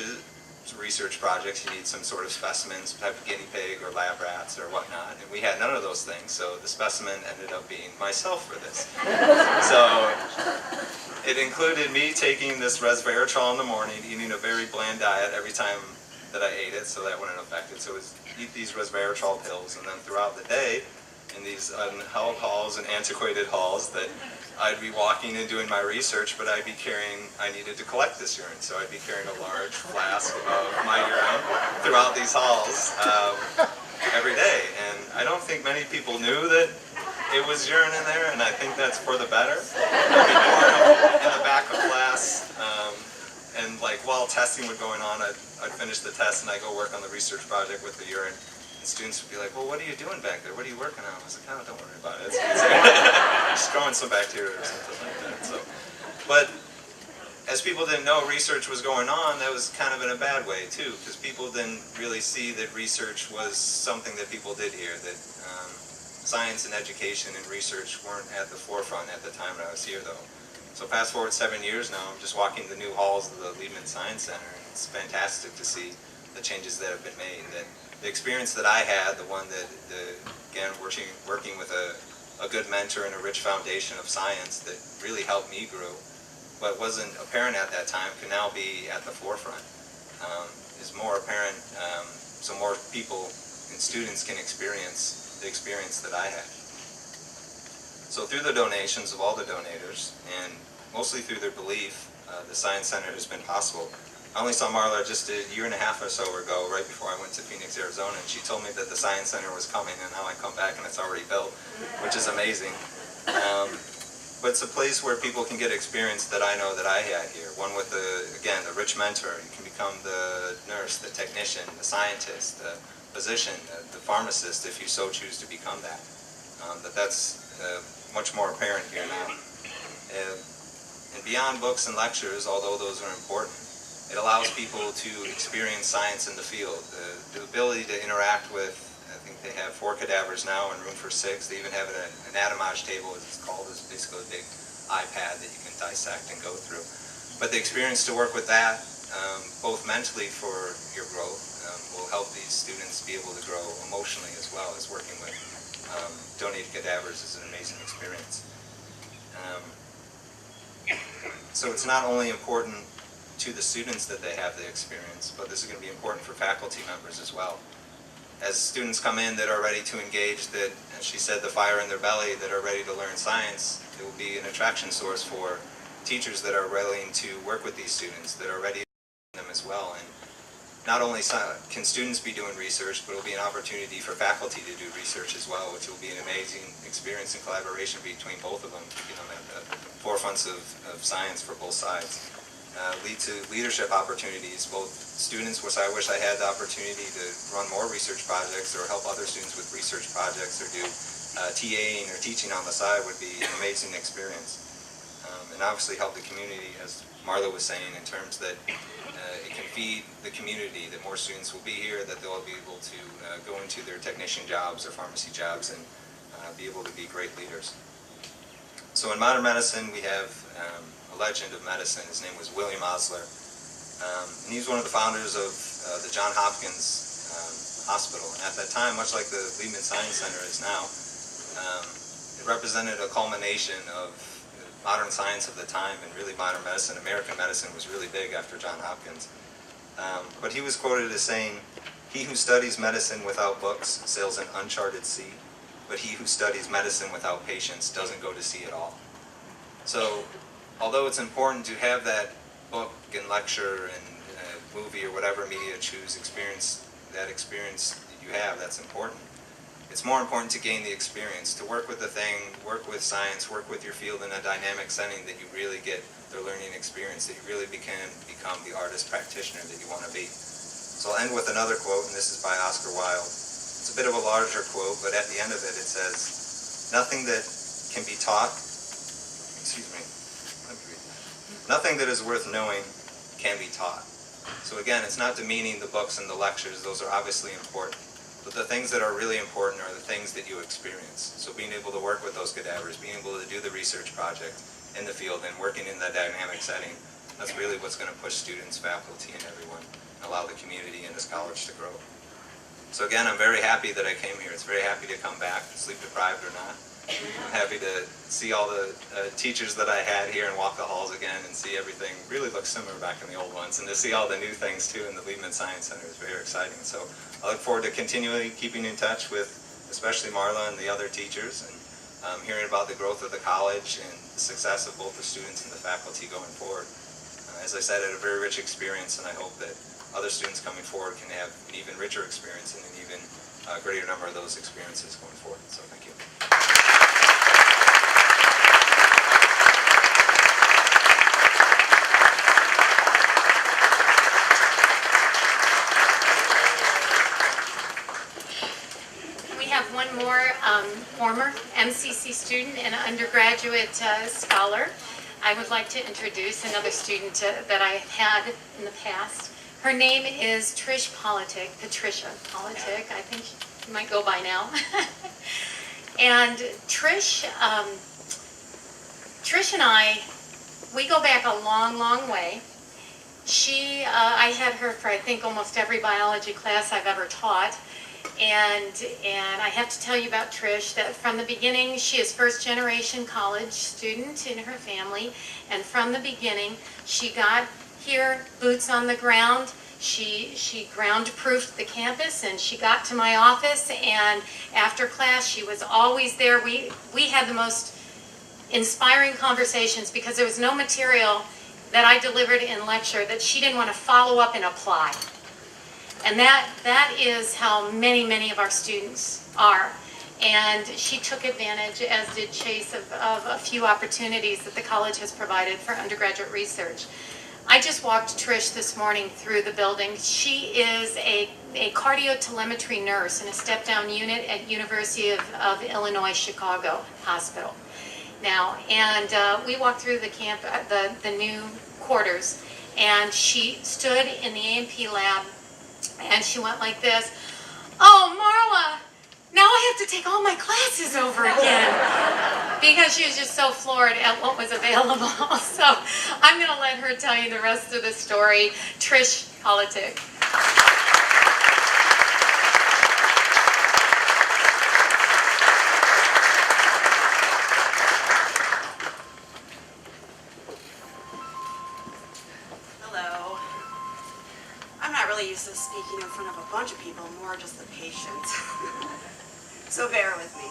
projects, you need some sort of specimen, some type of guinea pig or lab rats or whatnot, and we had none of those things, so the specimen ended up being myself for this. So it included me taking this resveratrol in the morning, eating a very bland diet every time that I ate it, so that wouldn't affect it. So it was eat these resveratrol pills, and then throughout the day, in these unhallowed halls and antiquated halls, that I'd be walking and doing my research, but I needed to collect this urine, so I'd be carrying a large flask of my urine throughout these halls every day. And I don't think many people knew that it was urine in there, and I think that's for the better. In the back of class, and like while testing was going on, I'd finish the test and I'd go work on the research project with the urine. Students would be like, well, what are you doing back there? What are you working on? I was like, oh, don't worry about it. It's just growing some bacteria or something like that. So, but as people didn't know research was going on, that was kind of in a bad way too, because people didn't really see that research was something that people did here, that science and education and research weren't at the forefront at the time when I was here though. So fast forward 7 years now, I'm just walking the new halls of the Liebman Science Center, and it's fantastic to see the changes that have been made. That the experience that I had, the one that, again, working with a good mentor and a rich foundation of science that really helped me grow, what wasn't apparent at that time can now be at the forefront, is more apparent, so more people and students can experience the experience that I had. So through the donations of all the donators, and mostly through their belief, the Science Center has been possible. I only saw Marla just a year and a half or so ago, right before I went to Phoenix, Arizona, and she told me that the Science Center was coming, and now I come back and it's already built, which is amazing. But it's a place where people can get experience that I know that I had here. One with, again, the rich mentor. You can become the nurse, the technician, the scientist, the physician, the pharmacist, if you so choose to become that. That's much more apparent here now. And beyond books and lectures, although those are important, it allows people to experience science in the field. The ability to interact with, I think they have 4 cadavers now and room for 6. They even have an anatomage table, as it's called. It's basically a big iPad that you can dissect and go through. But the experience to work with that, both mentally for your growth, will help these students be able to grow emotionally as well as working with donated cadavers is an amazing experience. So it's not only important to the students that they have the experience, but this is going to be important for faculty members as well. As students come in that are ready to engage, that, as she said, the fire in their belly, that are ready to learn science, it will be an attraction source for teachers that are willing to work with these students, that are ready to learn them as well. And not only can students be doing research, but it will be an opportunity for faculty to do research as well, which will be an amazing experience and collaboration between both of them, you know, at the forefronts of science for both sides. Lead to leadership opportunities, both students, which I wish I had the opportunity to run more research projects or help other students with research projects or do TAing or teaching on the side would be an amazing experience. And obviously help the community, as Marla was saying, in terms that it can feed the community, that more students will be here, that they'll be able to go into their technician jobs or pharmacy jobs and be able to be great leaders. So in modern medicine, we have a legend of medicine. His name was William Osler. And he was one of the founders of the Johns Hopkins Hospital. And at that time, much like the Liebman Science Center is now, it represented a culmination of modern science of the time and really modern medicine. American medicine was really big after Johns Hopkins. But he was quoted as saying, "He who studies medicine without books sails an uncharted sea, but he who studies medicine without patience doesn't go to sea at all." So, although it's important to have that book and lecture and movie or whatever media choose experience, that experience that you have, that's important. It's more important to gain the experience, to work with the thing, work with science, work with your field in a dynamic setting that you really get the learning experience, that you really become the artist practitioner that you want to be. So I'll end with another quote, and this is by Oscar Wilde. It's a bit of a larger quote, but at the end of it, it says, "Nothing that can be taught, nothing that is worth knowing can be taught." So again, it's not demeaning the books and the lectures. Those are obviously important. But the things that are really important are the things that you experience. So being able to work with those cadavers, being able to do the research project in the field and working in that dynamic setting, that's really what's going to push students, faculty, and everyone, and allow the community and this college to grow. So again, I'm very happy that I came here. It's very happy to come back, sleep deprived or not. I'm happy to see all the teachers that I had here and walk the halls again and see everything really looks similar back in the old ones, and to see all the new things too in the Liebman Science Center is very exciting. So I look forward to continually keeping in touch with especially Marla and the other teachers, and hearing about the growth of the college and the success of both the students and the faculty going forward. As I said, I had a very rich experience, and I hope that other students coming forward can have an even richer experience and an even greater number of those experiences going forward. So thank you. One more former MCC student and undergraduate scholar. I would like to introduce another student that I had in the past. Her name is Patricia Politic. I think she might go by now. And Trish and I, we go back a long, long way. I had her for I think almost every biology class I've ever taught. And I have to tell you about Trish, that from the beginning, she is first generation college student in her family. And from the beginning, she got here, boots on the ground. She ground-proofed the campus, and she got to my office, and after class, she was always there. We had the most inspiring conversations because there was no material that I delivered in lecture that she didn't want to follow up and apply. And that is how many of our students are. And she took advantage, as did Chase, of a few opportunities that the college has provided for undergraduate research. I just walked Trish this morning through the building. She is a cardiotelemetry nurse in a step-down unit at University of Illinois Chicago Hospital. Now, and we walked through the camp, the new quarters, and she stood in the A&P lab, and she went like this, "Oh, Marla, now I have to take all my classes over again," because she was just so floored at what was available. So I'm going to let her tell you the rest of the story. Trish Politic. Hello. I'm not really used to speaking in front of a bunch of people, more just the patient. So bear with me.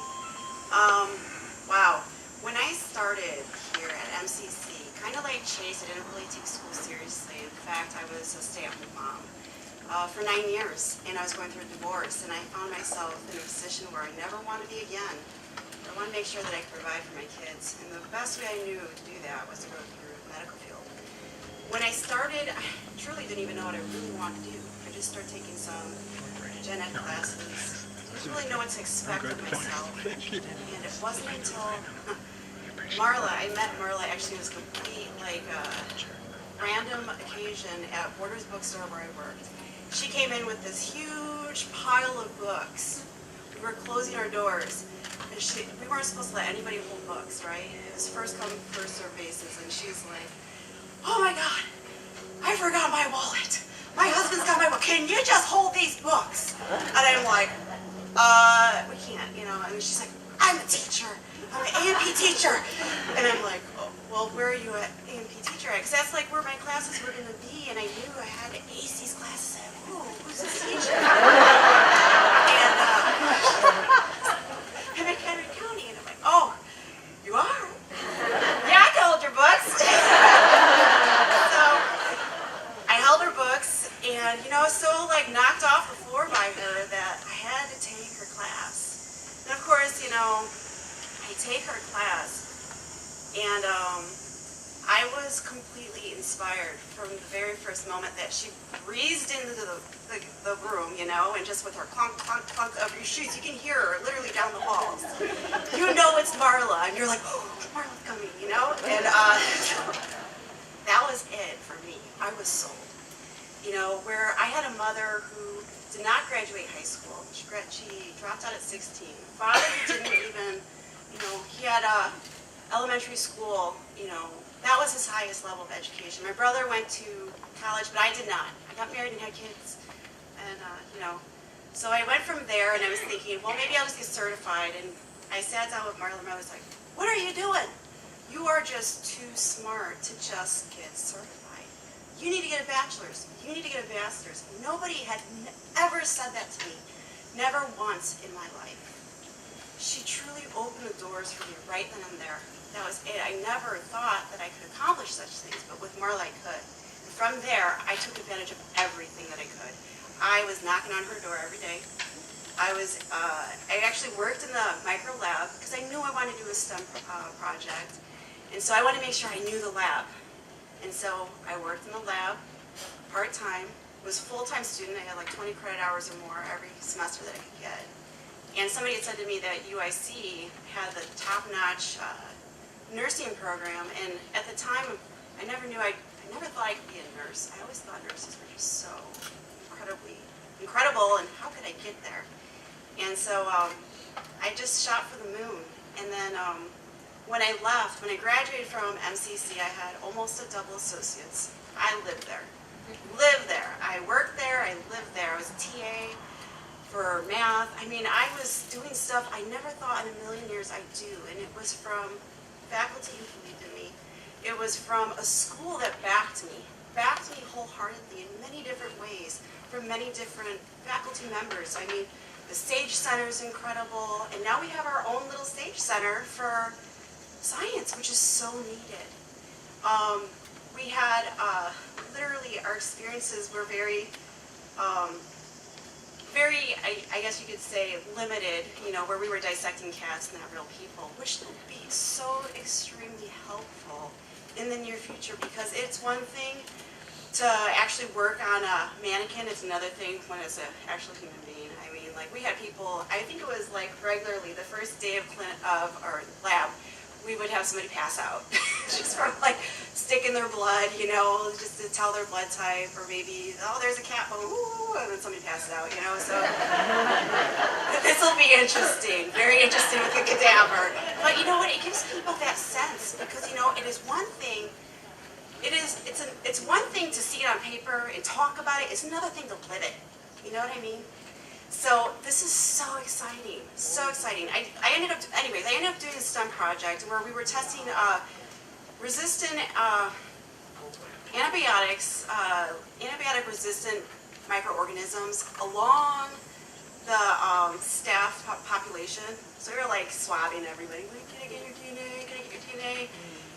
Wow. When I started here at MCC, kind of like Chase, I didn't really take school seriously. In fact, I was a stay-at-home mom for 9 years, and I was going through a divorce, and I found myself in a position where I never want to be again. I want to make sure that I could provide for my kids, and the best way I knew to do that was to go through the medical field. When I started, I truly didn't even know what I really wanted to do. I just started taking some gen ed classes. Didn't really know what to expect of myself. And it wasn't until Marla, I met Marla, actually it was complete, like, random occasion at Borders Bookstore where I worked. She came in with this huge pile of books. We were closing our doors. And we weren't supposed to let anybody hold books, right? It was first come, first served basis. And she's like, "Oh my God, I forgot my wallet. My husband's got my book. Can you just hold these books?" And I'm like, we can't, you know. And she's like, "I'm a teacher. I'm an A&P teacher." And I'm like, "Oh, well, where are you at A&P teacher at?" Because that's like where my classes were going to be. And I knew I had to ace these classes. And, "Ooh, who's this teacher?" And I'm at Henry County. And I'm like, "Oh, you are? Yeah, I can hold your books." So I held her books, and you know, I was so like knocked off the floor by her that I had to take her class. And of course, you know, I take her class, and I was completely inspired from the very first moment that she breezed into the room, you know, and just with her clunk, clunk, clunk of your shoes, you can hear her literally down the halls. You know it's Marla, and you're like, "Oh, Marla's coming," you know? And that was it for me. I was sold. You know, where I had a mother who did not graduate high school. She dropped out at 16. Father who didn't even, you know, he had elementary school, you know, that was his highest level of education. My brother went to college, but I did not. I got married and had kids. And, you know, so I went from there, and I was thinking, well, maybe I'll just get certified. And I sat down with Marla, and I was like, "What are you doing? You are just too smart to just get certified. You need to get a bachelor's. You need to get a master's." Nobody had ever said that to me. Never once in my life. She truly opened the doors for me right then and there. That was it. I never thought that I could accomplish such things, but with Marla I could. And from there, I took advantage of everything that I could. I was knocking on her door every day. I actually worked in the micro lab because I knew I wanted to do a STEM project. And so I wanted to make sure I knew the lab. And so I worked in the lab part-time, was a full-time student. I had like 20 credit hours or more every semester that I could get. And somebody had said to me that UIC had the top-notch nursing program, and at the time, I never thought I could be a nurse. I always thought nurses were just so incredible, and how could I get there? And so I just shot for the moon. And then when I graduated from MCC, I had almost a double associates. I lived there. I worked there, I lived there. I was a TA for math. I mean, I was doing stuff I never thought in a million years I'd do, and it was from faculty who believed in me. It was from a school that backed me wholeheartedly in many different ways, from many different faculty members. I mean, the Sage Center is incredible, and now we have our own little Sage Center for science, which is so needed. We had, literally, our experiences were very, I guess you could say, limited, you know, where we were dissecting cats, not real people, which will be so extremely helpful in the near future, because it's one thing to actually work on a mannequin, it's another thing when it's an actual human being. I mean, like, we had people, I think it was like regularly, the first day of our lab, we would have somebody pass out, just from like sticking their blood, you know, just to tell their blood type, or maybe, oh, there's a cat bone, ooh, and then somebody passes out, you know, so this will be interesting, very interesting with the cadaver. But you know what, it gives people that sense, because, you know, it is one thing, it's one thing to see it on paper and talk about it, it's another thing to live it, you know what I mean? So this is so exciting, so exciting. I ended up doing a STEM project where we were testing resistant antibiotics, antibiotic-resistant microorganisms along the staff population. So we were like swabbing everybody. Like, can I get your DNA? Can I get your DNA?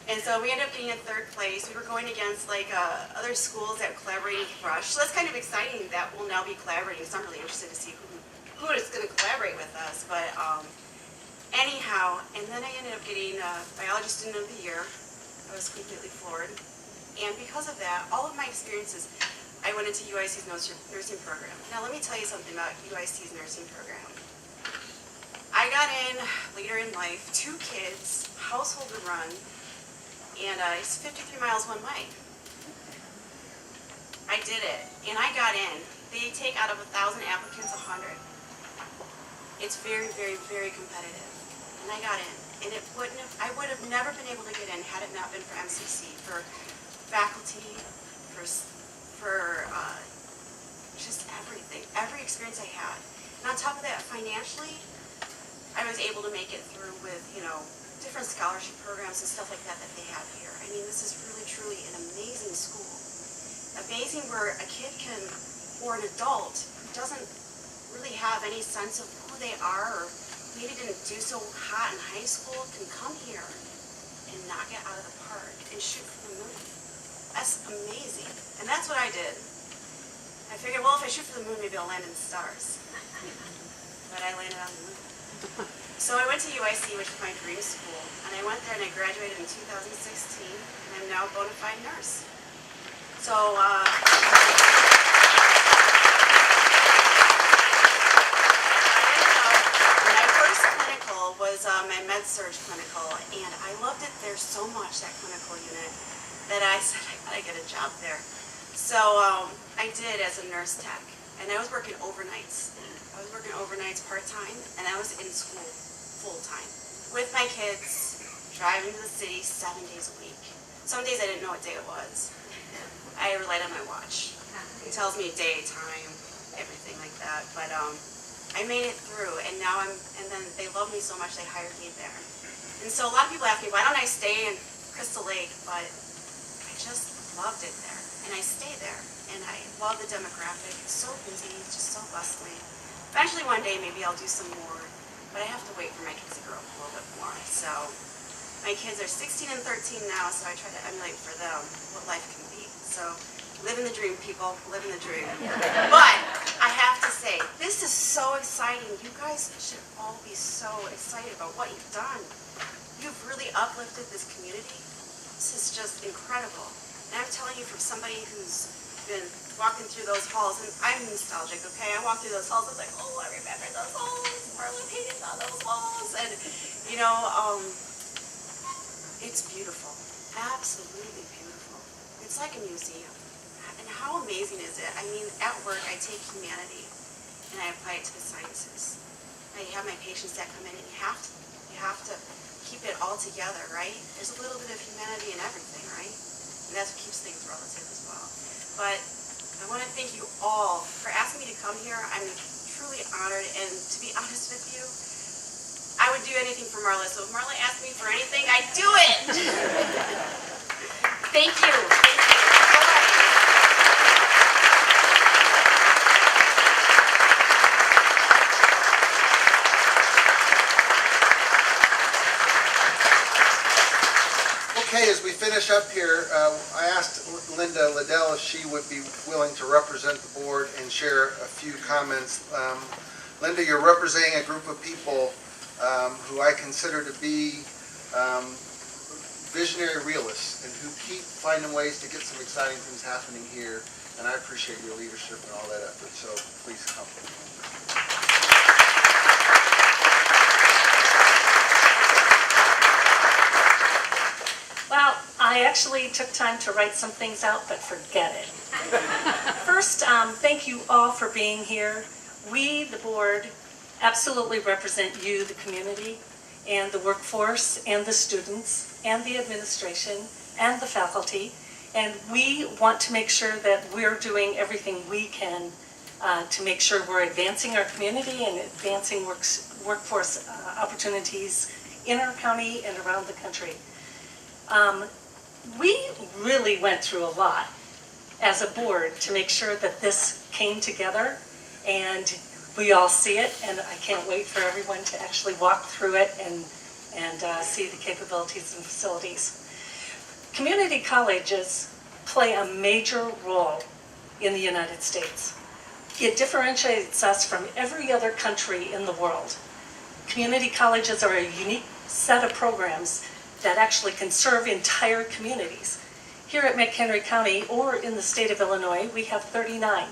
And so we ended up getting in third place. We were going against like other schools that collaborated with Rush. So that's kind of exciting that we'll now be collaborating. So I'm really interested to see who is going to collaborate with us. But anyhow, and then I ended up getting Biology Student of the Year. I was completely floored. And because of that, all of my experiences, I went into UIC's nursing program. Now let me tell you something about UIC's nursing program. I got in later in life, 2 kids, household to run, and it's 53 miles one way. I did it, and I got in. They take out of 1,000 applicants, 100. It's very, very, very competitive, and I got in. And I would have never been able to get in had it not been for MCC, for faculty, for just everything, every experience I had. And on top of that, financially, I was able to make it through with, you know, different scholarship programs and stuff like that they have here. I mean, this is really, truly an amazing school. Amazing where a kid can, or an adult who doesn't really have any sense of who they are, or maybe didn't do so hot in high school, can come here and knock it out of the park and shoot for the moon. That's amazing. And that's what I did. I figured, well, if I shoot for the moon, maybe I'll land in the stars. But I landed on the moon. So I went to UIC, which is my dream school, and I went there and I graduated in 2016, and I'm now a bona fide nurse. So, my first clinical was my med-surg clinical, and I loved it there so much, that clinical unit, that I said, I gotta get a job there. So I did as a nurse tech, and I was working overnights. I was working overnights part-time, and I was in school full-time with my kids, driving to the city 7 days a week. Some days I didn't know what day it was. I relied on my watch. It tells me day, time, everything like that. But I made it through, and now and then they love me so much they hired me there. And so a lot of people ask me, why don't I stay in Crystal Lake? But I just loved it there, and I stay there. And I love the demographic. It's so busy, it's just so bustling. Eventually one day maybe I'll do some more, but I have to wait for my kids to grow up a little bit more. So my kids are 16 and 13 now, so I try to emulate for them what life can be. So living the dream, people, living the dream. But I have to say, this is so exciting. You guys should all be so excited about what you've done. You've really uplifted this community. This is just incredible. And I'm telling you from somebody who's been walking through those halls, and I'm nostalgic, okay? I walk through those halls, I was like, oh, I remember those halls, Marlon painted on those walls, and, you know, it's beautiful, absolutely beautiful. It's like a museum, and how amazing is it? I mean, at work, I take humanity, and I apply it to the sciences. I have my patients that come in, and you have to keep it all together, right? There's a little bit of humanity in everything, right? And that's what keeps things relative as well. But I want to thank you all for asking me to come here. I'm truly honored, and to be honest with you, I would do anything for Marla. So if Marla asks me for anything, I do it. Thank you. Thank you. Okay, as we finish up here, I asked Linda Liddell if she would be willing to represent the board and share a few comments. Linda, you're representing a group of people who I consider to be visionary realists and who keep finding ways to get some exciting things happening here, and I appreciate your leadership and all that effort, so please come. Well, I actually took time to write some things out, but forget it. First, thank you all for being here. We, the board, absolutely represent you, the community, and the workforce, and the students, and the administration, and the faculty. And we want to make sure that we're doing everything we can to make sure we're advancing our community and advancing workforce opportunities in our county and around the country. We really went through a lot as a board to make sure that this came together, and we all see it, and I can't wait for everyone to actually walk through it and see the capabilities and facilities. Community colleges play a major role in the United States. It differentiates us from every other country in the world. Community colleges are a unique set of programs that actually can serve entire communities. Here at McHenry County, or in the state of Illinois, we have 39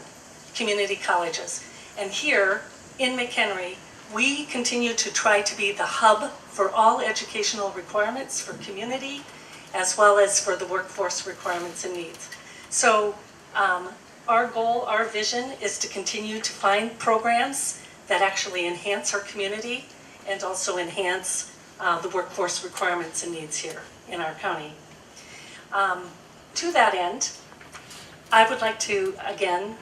community colleges. And here in McHenry, we continue to try to be the hub for all educational requirements for community, as well as for the workforce requirements and needs. So our goal, our vision, is to continue to find programs that actually enhance our community and also enhance the workforce requirements and needs here in our county. To that end, I would like to, again,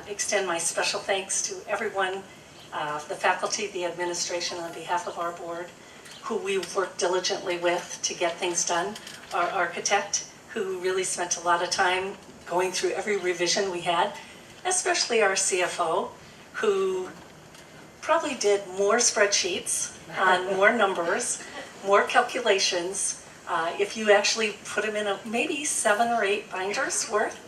extend my special thanks to everyone, the faculty, the administration, on behalf of our board, who we've worked diligently with to get things done, our architect, who really spent a lot of time going through every revision we had, especially our CFO, who probably did more spreadsheets on more numbers, more calculations. If you actually put them in maybe 7 or 8 binders worth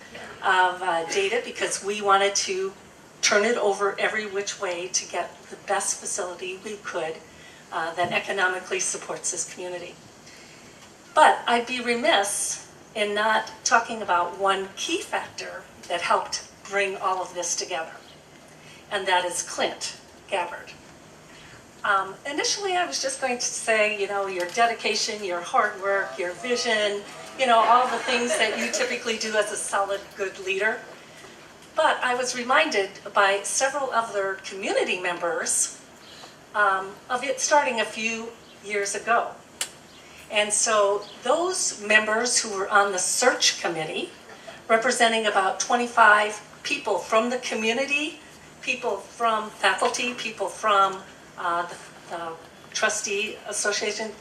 of data, because we wanted to turn it over every which way to get the best facility we could that economically supports this community. But I'd be remiss in not talking about one key factor that helped bring all of this together, and that is Clint Gabbard. Initially, I was just going to say, your dedication, your hard work, your vision, all the things that you typically do as a solid, good leader. But I was reminded by several other community members of it starting a few years ago. And so those members who were on the search committee, representing about 25 people from the community, people from faculty, people from the trustee association,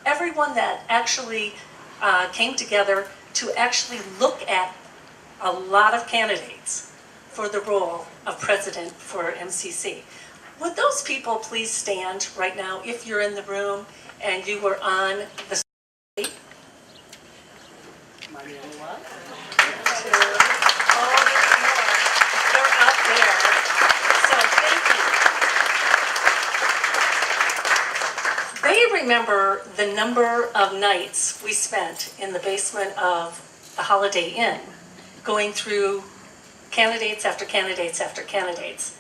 everyone that actually came together to actually look at a lot of candidates for the role of president for MCC. Would those people please stand right now if you're in the room and you were on the committee? Mariella, oh, there's more. They're out there. So thank you. They remember the number of nights we spent in the basement of the Holiday Inn, going through candidates after candidates after candidates,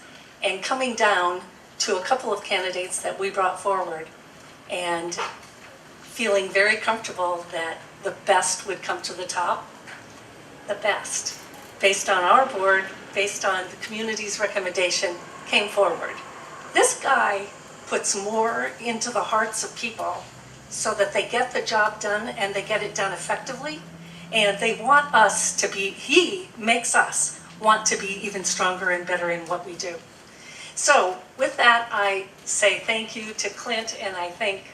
and coming down to a couple of candidates that we brought forward, and feeling very comfortable that the best would come to the top. The best, based on our board, based on the community's recommendation, came forward. This guy puts more into the hearts of people so that they get the job done and they get it done effectively. And they want us to be, he makes us want to be even stronger and better in what we do. So with that, I say thank you to Clint, and I think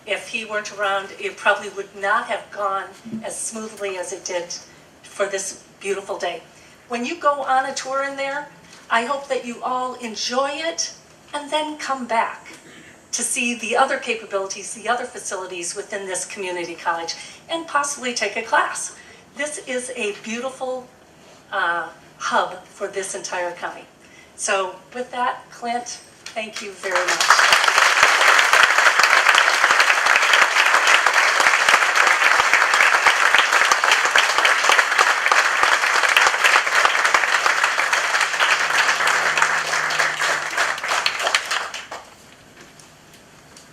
if he weren't around, it probably would not have gone as smoothly as it did for this beautiful day. When you go on a tour in there, I hope that you all enjoy it and then come back to see the other capabilities, the other facilities within this community college, and possibly take a class. This is a beautiful hub for this entire county. So with that, Clint, thank you very much.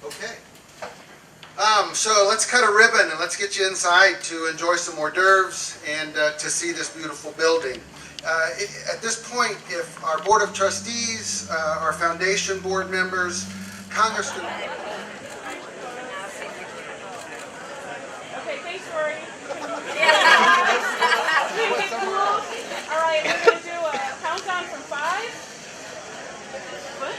Okay. So let's cut a ribbon and let's get you inside to enjoy some hors d'oeuvres and to see this beautiful building. At this point, if our Board of Trustees, our Foundation Board members, Congressman... Okay, thanks, Rory. All right, we're going to do a countdown from 5. What?